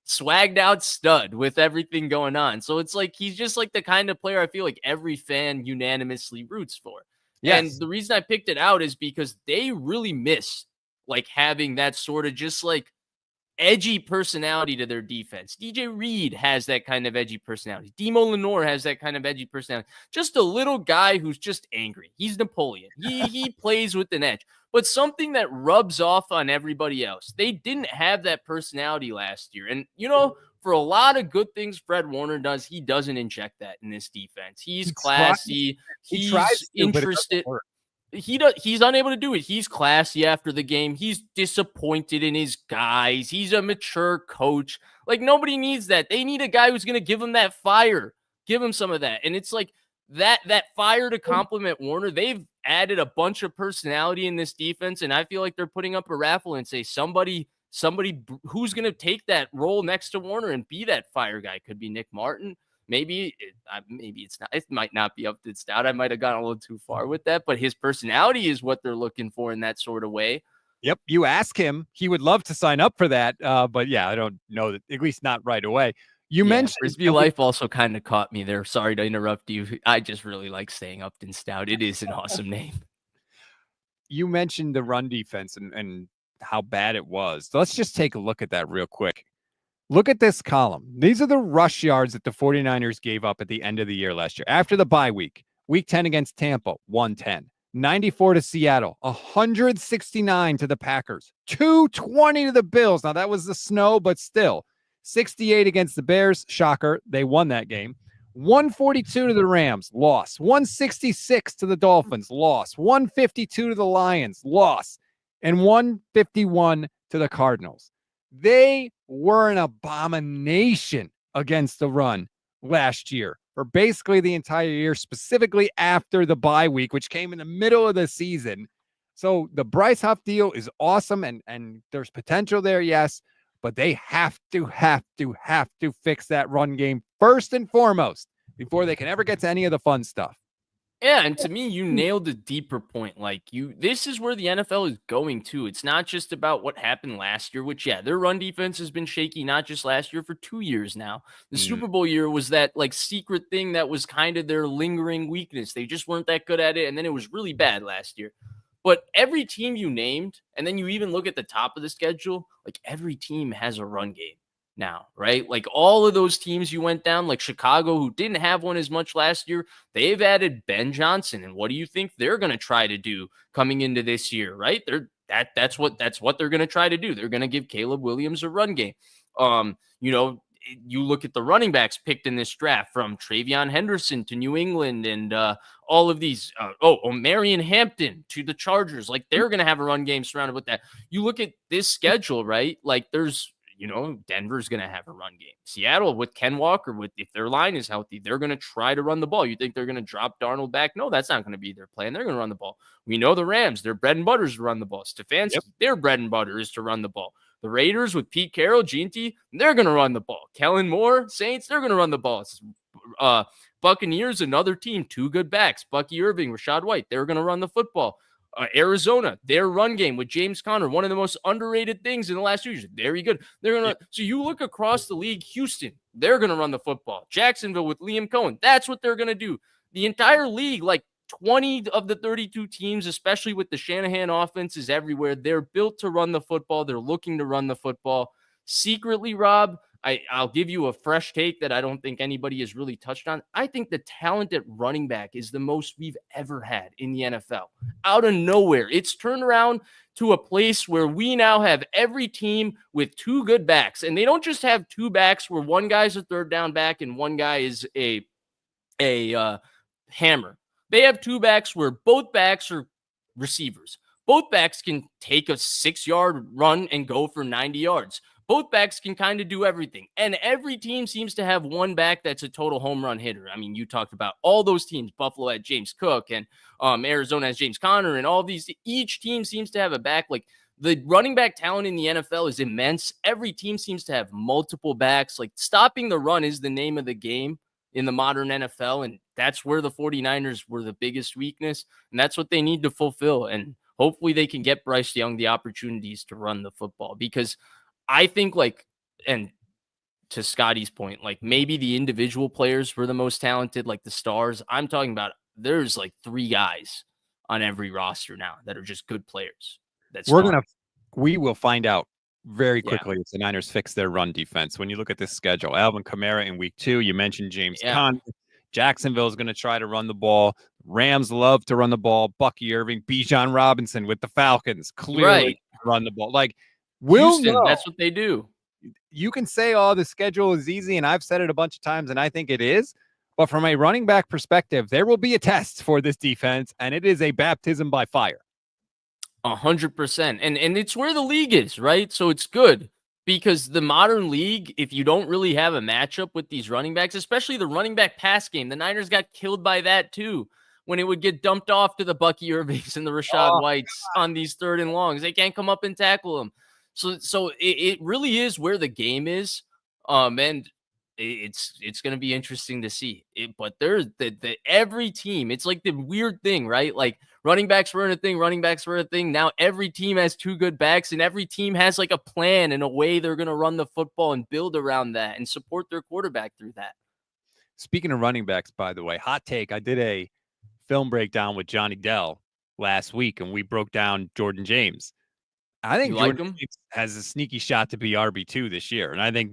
swagged out stud with everything going on. So it's like he's just like the kind of player I feel like every fan unanimously roots for. And Yes. the reason I picked it out is because they really miss like having that sort of just like edgy personality to their defense. DJ Reed has that kind of edgy personality. Demo Lenore has that kind of edgy personality. Just a little guy who's just angry. He's Napoleon. He plays with an edge, but something that rubs off on everybody else. They didn't have that personality last year. And, for a lot of good things Fred Warner does, he doesn't inject that in this defense. He's classy. He tries He's to, but it doesn't interested. work. He's unable to do it. He's classy after the game. He's disappointed in his guys. He's a mature coach. Like, nobody needs that. They need a guy who's going to give him that fire. Give him some of that. And it's like that fire to complement Warner. They've added a bunch of personality in this defense, and I feel like they're putting up a raffle and say somebody who's going to take that role next to Warner and be that fire guy. Could be Nick Martin. Maybe it's not. It might not be up to stout. I might have gone a little too far with that, but his personality is what they're looking for in that sort of way. Yep. You ask him, he would love to sign up for that. But yeah, I don't know that, at least not right away. You mentioned Frisbee Life also kind of caught me there. Sorry to interrupt you. I just really like saying Upton Stout. It is an awesome name. You mentioned the run defense and how bad it was. So let's just take a look at that real quick. Look at this column. These are the rush yards that the 49ers gave up at the end of the year last year. After the bye week, week 10 against Tampa, 110. 94 to Seattle, 169 to the Packers, 220 to the Bills. Now, that was the snow, but still. 68 against the Bears. Shocker. They won that game. 142 to the Rams. Loss. 166 to the Dolphins. Loss. 152 to the Lions. Loss. And 151 to the Cardinals. They were an abomination against the run last year, for basically the entire year, specifically after the bye week, which came in the middle of the season. So the Bryce Huff deal is awesome, and there's potential there, yes, but they have to fix that run game first and foremost before they can ever get to any of the fun stuff. Yeah, and to me, you nailed a deeper point. This is where the NFL is going to. It's not just about what happened last year, which, their run defense has been shaky, not just last year, for 2 years now. The Super Bowl year was that secret thing that was kind of their lingering weakness. They just weren't that good at it, and then it was really bad last year. But every team you named, and then you even look at the top of the schedule, every team has a run game now, right? All of those teams you went down, like Chicago, who didn't have one as much last year, they've added Ben Johnson. And what do you think they're going to try to do coming into this year, right? That's what they're going to try to do. They're going to give Caleb Williams a run game. You look at the running backs picked in this draft, from Travion Henderson to New England, and all of these. Marion Hampton to the Chargers. They're going to have a run game surrounded with that. You look at this schedule, right? There's Denver's going to have a run game. Seattle with Ken Walker, if their line is healthy, they're going to try to run the ball. You think they're going to drop Darnold back? No, that's not going to be their plan. They're going to run the ball. We know the Rams, their bread and butter is to run the ball. Stefanski, their bread and butter is to run the ball. The Raiders with Pete Carroll, Ginty, they're going to run the ball. Kellen Moore, Saints, they're going to run the ball. Buccaneers, another team, 2 good backs, Bucky Irving, Rashad White, they're going to run the football. Arizona, their run game with James Conner, one of the most underrated things in the last 2 years. Very good. They're going to. So you look across the league, Houston, they're going to run the football. Jacksonville with Liam Cohen, that's what they're going to do. The entire league, 20 of the 32 teams, especially with the Shanahan offenses everywhere, they're built to run the football. They're looking to run the football. Secretly, Rob, I'll give you a fresh take that I don't think anybody has really touched on. I think the talent at running back is the most we've ever had in the NFL. Out of nowhere, it's turned around to a place where we now have every team with 2 good backs. And they don't just have 2 backs where one guy's a third down back and one guy is a hammer. They have 2 backs where both backs are receivers. Both backs can take a 6-yard run and go for 90 yards. Both backs can kind of do everything. And every team seems to have one back that's a total home run hitter. I mean, you talked about all those teams. Buffalo had James Cook, and Arizona has James Conner, and all these. Each team seems to have a back. The running back talent in the NFL is immense. Every team seems to have multiple backs. Stopping the run is the name of the game in the modern NFL, and that's where the 49ers were the biggest weakness, and that's what they need to fulfill. And hopefully they can get Bryce Young the opportunities to run the football, because I think and to Scotty's point, like maybe the individual players were the most talented, like the stars. I'm talking about there's like 3 guys on every roster now that are just good players. We will find out very Yeah. quickly if the Niners fix their run defense. When you look at this schedule, Alvin Kamara in week 2, you mentioned James Conner. Jacksonville is going to try to run the ball. Rams love to run the ball. Bucky Irving, Bijan Robinson with the Falcons clearly run the ball. Like, Houston, that's what they do. You can say, oh, the schedule is easy, and I've said it a bunch of times, and I think it is. But from a running back perspective, there will be a test for this defense, and it is a baptism by fire. 100%. And it's where the league is, right? So it's good because the modern league, if you don't really have a matchup with these running backs, especially the running back pass game, the Niners got killed by that too. When it would get dumped off to the Bucky Irvings and the Rashad Whites on these 3rd and longs, they can't come up and tackle them. So it really is where the game is. And it's going to be interesting to see it, but there's every team. It's like the weird thing, right? Like running backs were a thing. Now every team has 2 good backs, and every team has like a plan and a way they're going to run the football and build around that and support their quarterback through that. Speaking of running backs, by the way, hot take. I did a film breakdown with Johnny Dell last week, and we broke down Jordan James. I think Jordan James has a sneaky shot to be RB2 this year. And I think,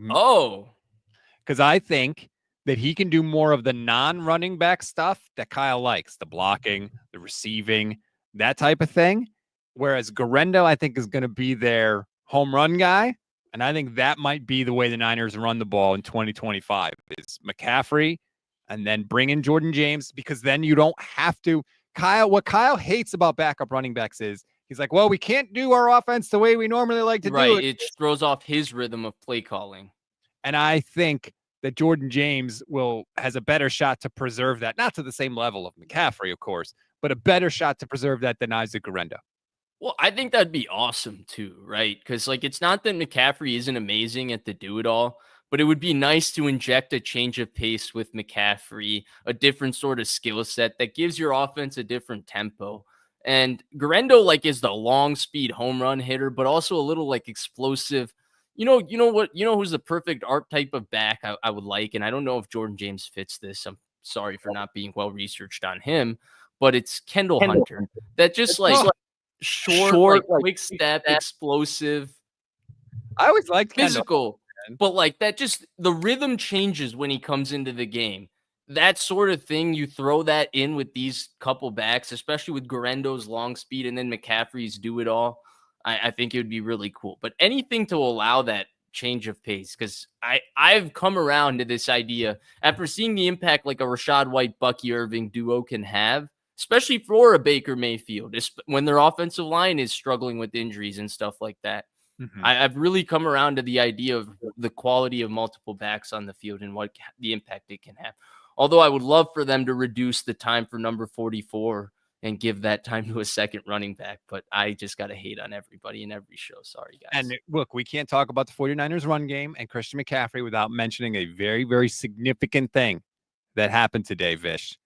because I think that he can do more of the non-running back stuff that Kyle likes, the blocking, the receiving, that type of thing. Whereas Garendo, I think, is going to be their home run guy. And I think that might be the way the Niners run the ball in 2025 is McCaffrey and then bring in Jordan James, because then you don't have to. What Kyle hates about backup running backs is he's like, well, we can't do our offense the way we normally like to do it. It throws off his rhythm of play calling. And I think that Jordan James has a better shot to preserve that, not to the same level of McCaffrey, of course, but a better shot to preserve that than Isaac Garendo. Well, I think that'd be awesome too, right? Because like it's not that McCaffrey isn't amazing at the do-it-all, but it would be nice to inject a change of pace with McCaffrey, a different sort of skill set that gives your offense a different tempo. And Garendo like is the long speed home run hitter, but also a little like explosive. You know who's the perfect archetype of back I would like, and I don't know if Jordan James fits this. I'm sorry for not being well researched on him, but it's Kendall Hunter. That just like short, like quick step, explosive. I always liked physical, but like that just the rhythm changes when he comes into the game. That sort of thing, you throw that in with these couple backs, especially with Garendo's long speed and then McCaffrey's do it all. I think it would be really cool. But anything to allow that change of pace, because I've come around to this idea after seeing the impact like a Rashad White, Bucky Irving duo can have, especially for a Baker Mayfield, when their offensive line is struggling with injuries and stuff like that. Mm-hmm. I've really come around to the idea of the quality of multiple backs on the field and what the impact it can have. Although I would love for them to reduce the time for number 44 and give that time to a second running back. But I just got to hate on everybody in every show. Sorry, guys. And look, we can't talk about the 49ers run game and Christian McCaffrey without mentioning a very, very significant thing that happened today, Vish.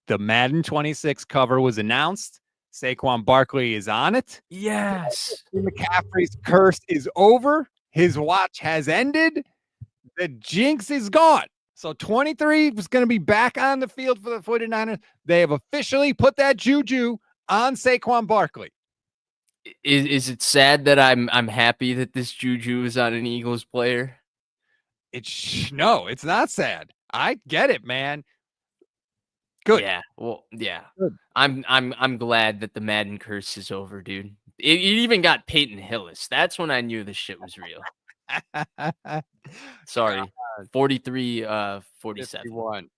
The Madden 26 cover was announced. Saquon Barkley is on it. Yes. McCaffrey's curse is over. His watch has ended. The jinx is gone. So 23 was going to be back on the field for the 49ers. They have officially put that juju on Saquon Barkley. Is it sad that I'm happy that this juju is on an Eagles player? No, it's not sad. I get it, man. Good. Yeah. Well, yeah. Good. I'm glad that the Madden curse is over, dude. It even got Peyton Hillis. That's when I knew this shit was real. Sorry. 43 47. 51.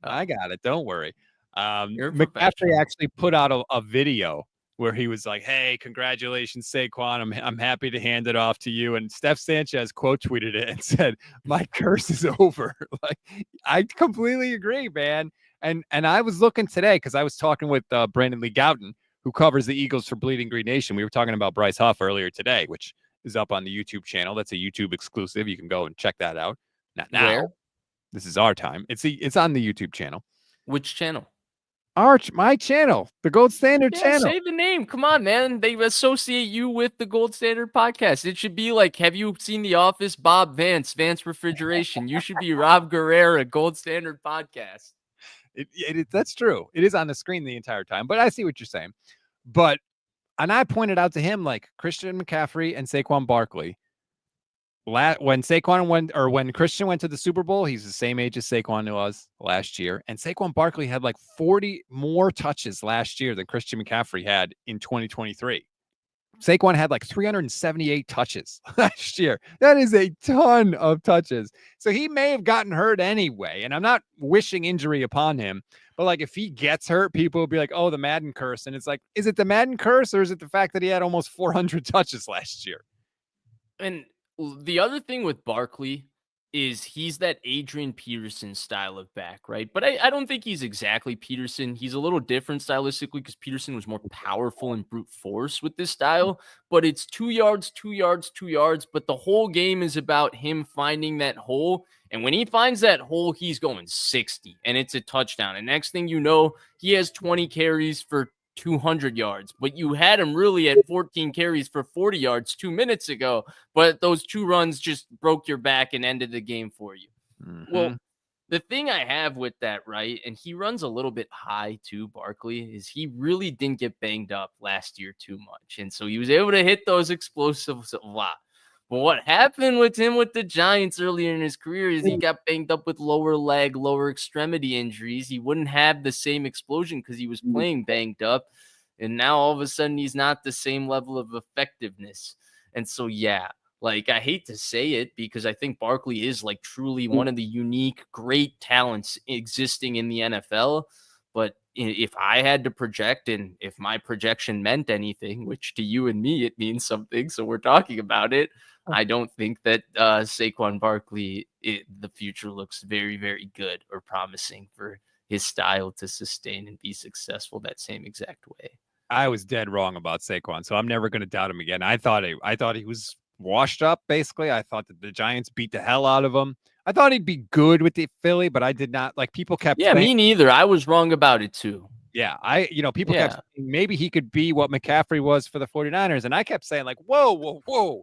I got it. Don't worry. McCaffrey actually put out a video where he was like, hey, congratulations, Saquon. I'm happy to hand it off to you. And Steph Sanchez quote tweeted it and said, my curse is over. Like, I completely agree, man. And I was looking today because I was talking with Brandon Lee Gouton, who covers the Eagles for Bleeding Green Nation. We were talking about Bryce Huff earlier today, which is up on the YouTube channel. That's a YouTube exclusive. You can go and check that out. Not now. Where? This is our time. It's on the YouTube channel. Which channel? My channel, the Gold Standard Yeah, channel. say the name. Come on, man. They associate you with the Gold Standard podcast. It should be like, have you seen The Office? Bob Vance, Vance Refrigeration. You should be Rob Guerrera, Gold Standard podcast. That's true. It is on the screen the entire time, but I see what you're saying. But and I pointed out to him like Christian McCaffrey and Saquon Barkley. When Christian went to the Super Bowl, he's the same age as Saquon was last year, and Saquon Barkley had like 40 more touches last year than Christian McCaffrey had in 2023. Saquon had like 378 touches last year. That is a ton of touches. So he may have gotten hurt anyway. And I'm not wishing injury upon him, but like if he gets hurt, people will be like, oh, the Madden curse. And it's like, is it the Madden curse or is it the fact that he had almost 400 touches last year? And the other thing with Barkley is he's that Adrian Peterson style of back, right? But I don't think he's exactly Peterson. He's a little different stylistically because Peterson was more powerful and brute force with this style. But it's 2 yards, 2 yards, 2 yards. But the whole game is about him finding that hole. And when he finds that hole, he's going 60 and it's a touchdown. And next thing you know, he has 20 carries for 200 yards, but you had him really at 14 carries for 40 yards 2 minutes ago. But those 2 runs just broke your back and ended the game for you. Mm-hmm. Well, the thing I have with that, right, and he runs a little bit high too, Barkley, is he really didn't get banged up last year too much. And so he was able to hit those explosives a lot. But what happened with him with the Giants earlier in his career is he got banged up with lower leg, lower extremity injuries. He wouldn't have the same explosion because he was playing banged up. And now all of a sudden he's not the same level of effectiveness. And so, yeah, like I hate to say it because I think Barkley is like truly one of the unique, great talents existing in the NFL. But if I had to project and if my projection meant anything, which to you and me, it means something. So we're talking about it. I don't think that Saquon Barkley, the future looks very, very good or promising for his style to sustain and be successful that same exact way. I was dead wrong about Saquon, so I'm never going to doubt him again. I thought he was washed up, basically. I thought that the Giants beat the hell out of him. I thought he'd be good with the Philly, but I did not. Like people kept Yeah, saying, me neither. I was wrong about it too. yeah, people kept saying maybe he could be what McCaffrey was for the 49ers. And I kept saying like, whoa.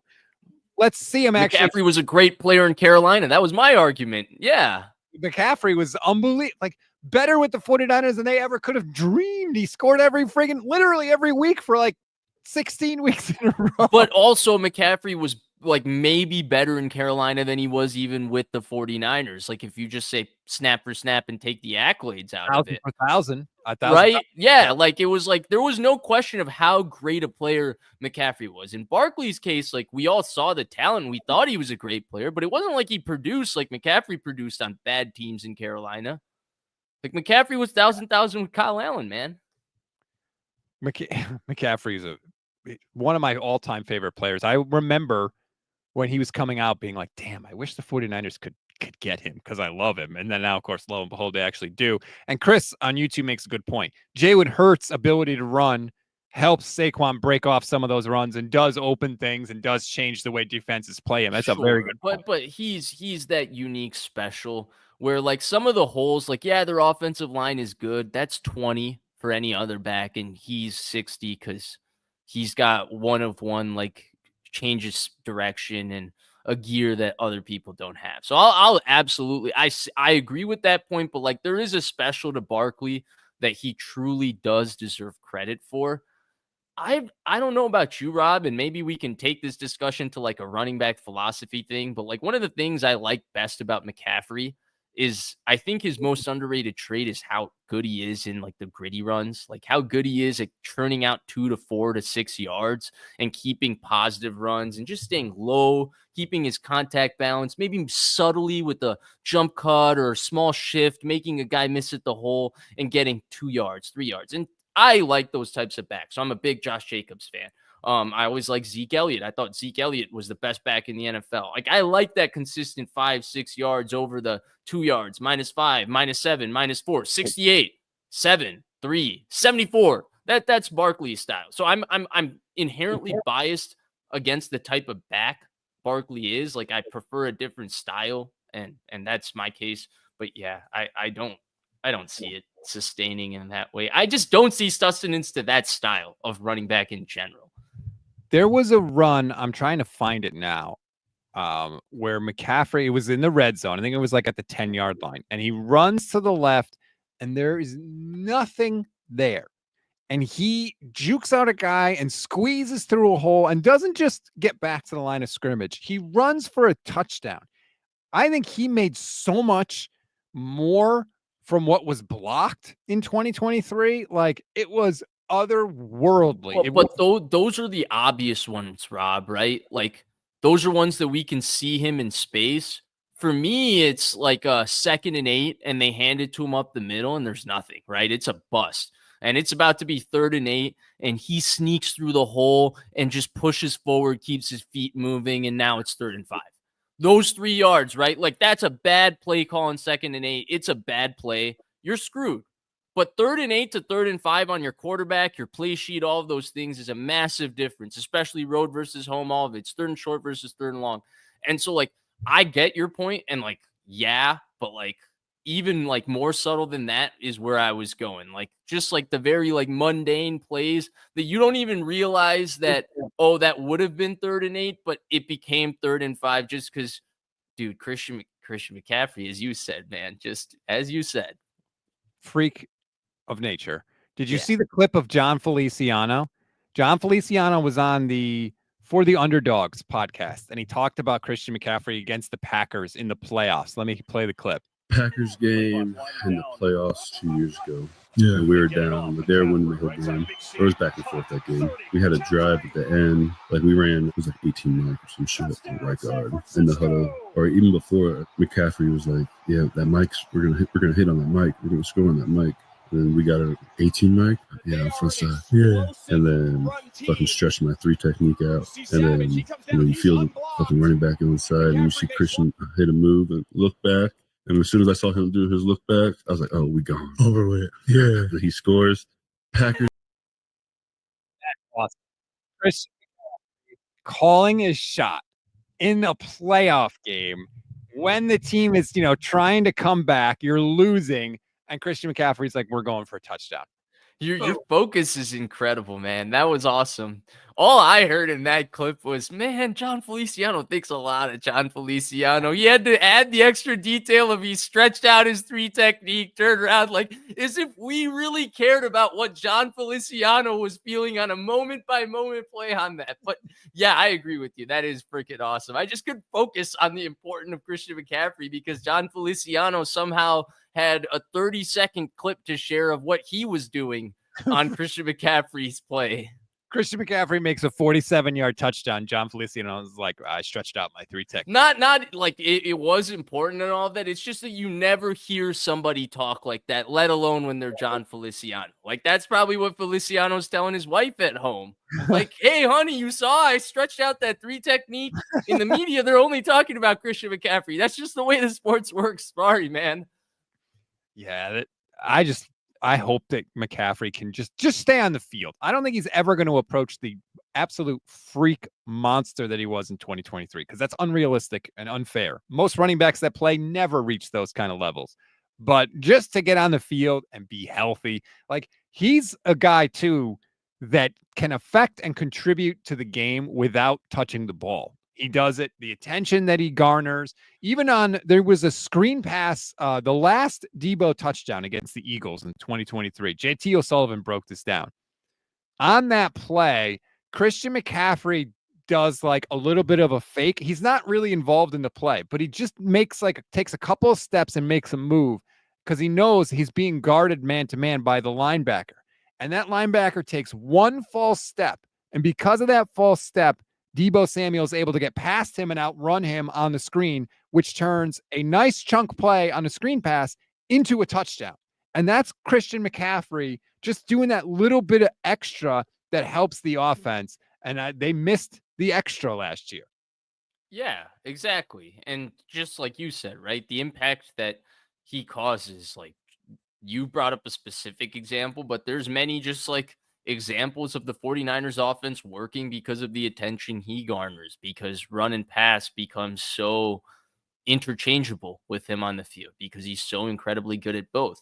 Let's see him actually. McCaffrey was a great player in Carolina. That was my argument. Yeah. McCaffrey was unbelievable, like better with the 49ers than they ever could have dreamed. He scored literally every week for like 16 weeks in a row. But also McCaffrey was like maybe better in Carolina than he was even with the 49ers. Like if you just say snap for snap and take the accolades out of it. 1,000. Right? Yeah. Like it was like there was no question of how great a player McCaffrey was. In Barkley's case, like we all saw the talent. We thought he was a great player, but it wasn't like he produced like McCaffrey produced on bad teams in Carolina. Like McCaffrey was thousand with Kyle Allen, man. McCaffrey is one of my all-time favorite players. I remember when he was coming out being like, damn, I wish the 49ers could get him because I love him. And then now, of course, lo and behold, they actually do. And Chris on YouTube makes a good point. Jalen Hurts' ability to run helps Saquon break off some of those runs and does open things and does change the way defenses play him. That's a very good point. But he's that unique special where like some of the holes, like, yeah, their offensive line is good. That's 20 for any other back, and he's 60 because he's got one of one, like changes direction and a gear that other people don't have. So I'll absolutely, I agree with that point, but like there is a special to Barkley that he truly does deserve credit for. I don't know about you, Rob, and maybe we can take this discussion to like a running back philosophy thing, but like one of the things I like best about McCaffrey is I think his most underrated trait is how good he is in like the gritty runs, like how good he is at churning out 2 to 4 to 6 yards and keeping positive runs and just staying low, keeping his contact balance, maybe subtly with a jump cut or a small shift, making a guy miss at the hole and getting 2 yards, 3 yards. And I like those types of backs. So I'm a big Josh Jacobs fan. I always like Zeke Elliott. I thought Zeke Elliott was the best back in the NFL. Like I like that consistent 5-6 yards over the 2 yards, -5, -7, -4, 68, 7, 3, 74. That's Barkley's style. So I'm inherently biased against the type of back Barkley is. Like I prefer a different style, and that's my case. But yeah, I don't see it. sustaining in that way. I just don't see sustenance to that style of running back in general. There was a run, I'm trying to find it now, where McCaffrey, it was in the red zone. I think it was like at the 10-yard line. And he runs to the left, and there is nothing there. And he jukes out a guy and squeezes through a hole and doesn't just get back to the line of scrimmage. He runs for a touchdown. I think he made so much more from what was blocked in 2023. Like, it was otherworldly. But those are the obvious ones, Rob, right? Like, those are ones that we can see him in space. For me, it's like a 2nd and 8, and they hand it to him up the middle, and there's nothing, right? It's a bust. And it's about to be 3rd and 8, and he sneaks through the hole and just pushes forward, keeps his feet moving, and now it's 3rd and 5. Those 3 yards, right? Like, that's a bad play call on 2nd and 8. It's a bad play. You're screwed. But 3rd and 8 to 3rd and 5 on your quarterback, your play sheet, all of those things is a massive difference, especially road versus home, all of it. It's 3rd and short versus 3rd and long. And so, like, I get your point, and, like, yeah, but, like, even, like, more subtle than that is where I was going. Like, just, like, the very, like, mundane plays that you don't even realize that, oh, that would have been 3rd and 8, but it became 3rd and 5 just because, dude, Christian McCaffrey, as you said, man, just as you said. Freak of nature. Did you see the clip of John Feliciano? John Feliciano was on the For the Underdogs podcast, and he talked about Christian McCaffrey against the Packers in the playoffs. Let me play the clip. Packers game in the playoffs 2 years ago. Yeah, and we were down, but they were winning the whole game. It was back and forth that game. We had a drive at the end, like we ran. It was like 18 mic or some shit at the right guard in the huddle, or even before. McCaffrey was like, "Yeah, that mic's we're gonna hit on that mic. We're gonna score on that mic." And then we got an 18 mic, front side. Yeah. And then fucking stretching my 3 technique out. And then, you feel the fucking running back inside, and you see Christian hit a move and look back. And as soon as I saw him do his look back, I was like, oh, we gone. Over with. Yeah. He scores. Packers. Awesome. Christian calling his shot in a playoff game when the team is, trying to come back, you're losing, and Christian McCaffrey's like, we're going for a touchdown. Your focus is incredible, man. That was awesome. All I heard in that clip was, man, John Feliciano thinks a lot of John Feliciano. He had to add the extra detail of he stretched out his 3 technique, turned around, like as if we really cared about what John Feliciano was feeling on a moment-by-moment play on that. But yeah, I agree with you. That is freaking awesome. I just couldn't focus on the importance of Christian McCaffrey because John Feliciano somehow had a 30-second clip to share of what he was doing on Christian McCaffrey's play. Christian McCaffrey makes a 47-yard touchdown. John Feliciano was like, I stretched out my 3 techniques. Not like it was important and all that. It's just that you never hear somebody talk like that, let alone when they're John Feliciano. Like, that's probably what Feliciano's telling his wife at home. Like, hey, honey, you saw I stretched out that 3 technique. In the media, they're only talking about Christian McCaffrey. That's just the way the sports works. Sorry, man. Yeah, I hope that McCaffrey can just stay on the field. I don't think he's ever going to approach the absolute freak monster that he was in 2023 because that's unrealistic and unfair. Most running backs that play never reach those kind of levels. But just to get on the field and be healthy, like he's a guy too that can affect and contribute to the game without touching the ball. He does it. The attention that he garners, there was a screen pass, the last Debo touchdown against the Eagles in 2023. JT O'Sullivan broke this down. On that play, Christian McCaffrey does like a little bit of a fake. He's not really involved in the play, but he just takes a couple of steps and makes a move because he knows he's being guarded man to man by the linebacker. And that linebacker takes one false step. And because of that false step, Debo Samuel's able to get past him and outrun him on the screen, which turns a nice chunk play on a screen pass into a touchdown. And that's Christian McCaffrey just doing that little bit of extra that helps the offense. And they missed the extra last year. Yeah, exactly. And just like you said, right, the impact that he causes, like you brought up a specific example, but there's many just like examples of the 49ers offense working because of the attention he garners, because run and pass becomes so interchangeable with him on the field because he's so incredibly good at both.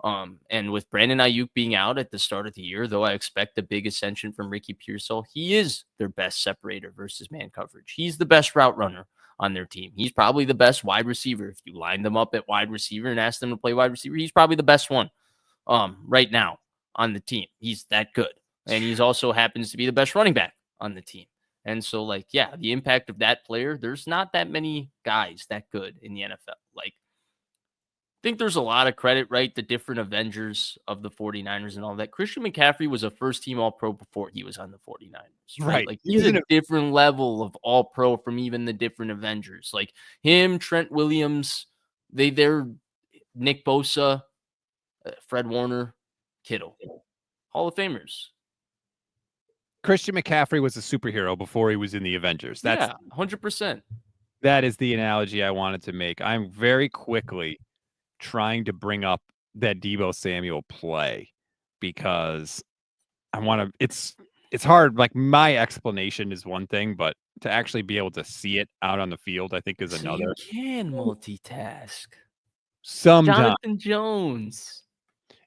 And with Brandon Ayuk being out at the start of the year, though I expect a big ascension from Ricky Pearsall, he is their best separator versus man coverage. He's the best route runner on their team. He's probably the best wide receiver. If you line them up at wide receiver and ask them to play wide receiver, he's probably the best one right now on the team. He's that good. And he's also happens to be the best running back on the team. And so, like, yeah, the impact of that player, there's not that many guys that good in the NFL. Like, I think there's a lot of credit, right? The different Avengers of the 49ers and all that. Christian McCaffrey was a first-team All-Pro before he was on the 49ers, right? Like, he's a different level of All-Pro from even the different Avengers. Like, him, Trent Williams, they're Nick Bosa, Fred Warner, Kittle. Hall of Famers. Christian McCaffrey was a superhero before he was in the Avengers. That's 100%. That is the analogy I wanted to make. I'm very quickly trying to bring up that Deebo Samuel play because I want to. It's hard. Like, my explanation is one thing, but to actually be able to see it out on the field, I think, is another. You can multitask. Sometimes. Jonathan Jones.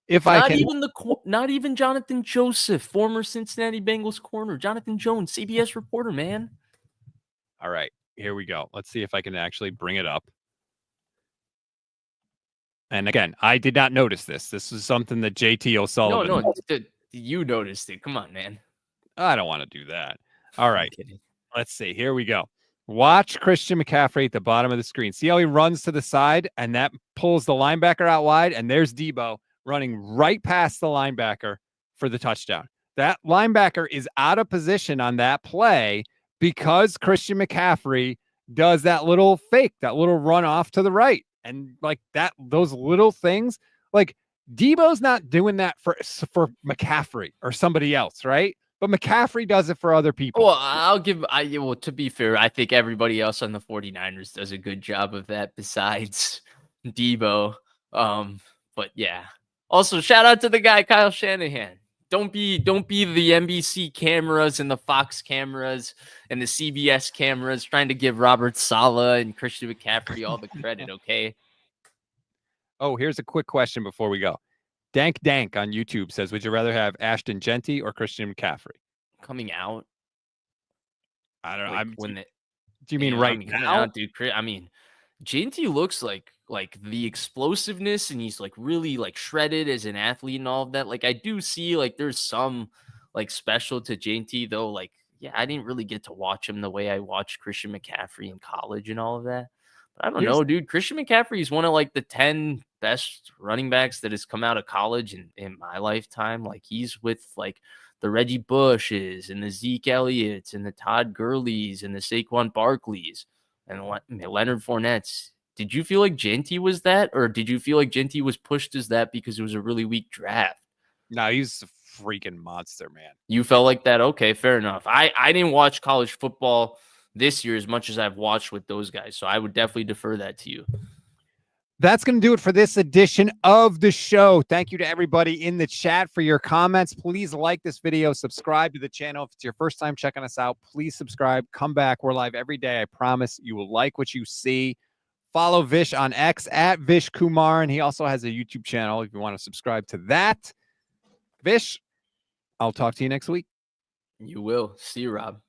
Not even Jonathan Joseph, former Cincinnati Bengals corner. Jonathan Jones, CBS reporter, man. All right, here we go. Let's see if I can actually bring it up. And again, I did not notice this. This is something that JT O'Sullivan. No, you noticed it. Come on, man. I don't want to do that. All right, let's see. Here we go. Watch Christian McCaffrey at the bottom of the screen. See how he runs to the side, and that pulls the linebacker out wide, and there's Deebo running right past the linebacker for the touchdown. That linebacker is out of position on that play because Christian McCaffrey does that little fake, that little run off to the right. And like that, those little things, like Deebo's not doing that for McCaffrey or somebody else, right? But McCaffrey does it for other people. Well, to be fair, I think everybody else on the 49ers does a good job of that besides Deebo. But yeah. Also, shout out to the guy, Kyle Shanahan. Don't be the NBC cameras and the Fox cameras and the CBS cameras trying to give Robert Saleh and Christian McCaffrey all the credit, okay? Oh, here's a quick question before we go. Dank on YouTube says, would you rather have Ashton Genty or Christian McCaffrey? Coming out? I don't know. Do you mean right now? Dude, I mean, Genty looks like the explosiveness, and he's like really like shredded as an athlete and all of that. Like, I do see like there's some like special to Genty though. Like, yeah, I didn't really get to watch him the way I watched Christian McCaffrey in college and all of that. But I don't know, dude. Christian McCaffrey is one of like the 10 best running backs that has come out of college in my lifetime. Like, he's with like the Reggie Bushes and the Zeke Elliott's and the Todd Gurley's and the Saquon Barkleys and Leonard Fournette's. Did you feel like Genty was that, or did you feel like Genty was pushed as that because it was a really weak draft? No, he's a freaking monster, man. You felt like that? Okay, fair enough. I didn't watch college football this year as much as I've watched with those guys, so I would definitely defer that to you. That's going to do it for this edition of the show. Thank you to everybody in the chat for your comments. Please like this video, subscribe to the channel. If it's your first time checking us out, please subscribe. Come back. We're live every day. I promise you will like what you see. Follow Vish on X at Vish Kumar, and he also has a YouTube channel if you want to subscribe to that. Vish, I'll talk to you next week. You will. See you, Rob.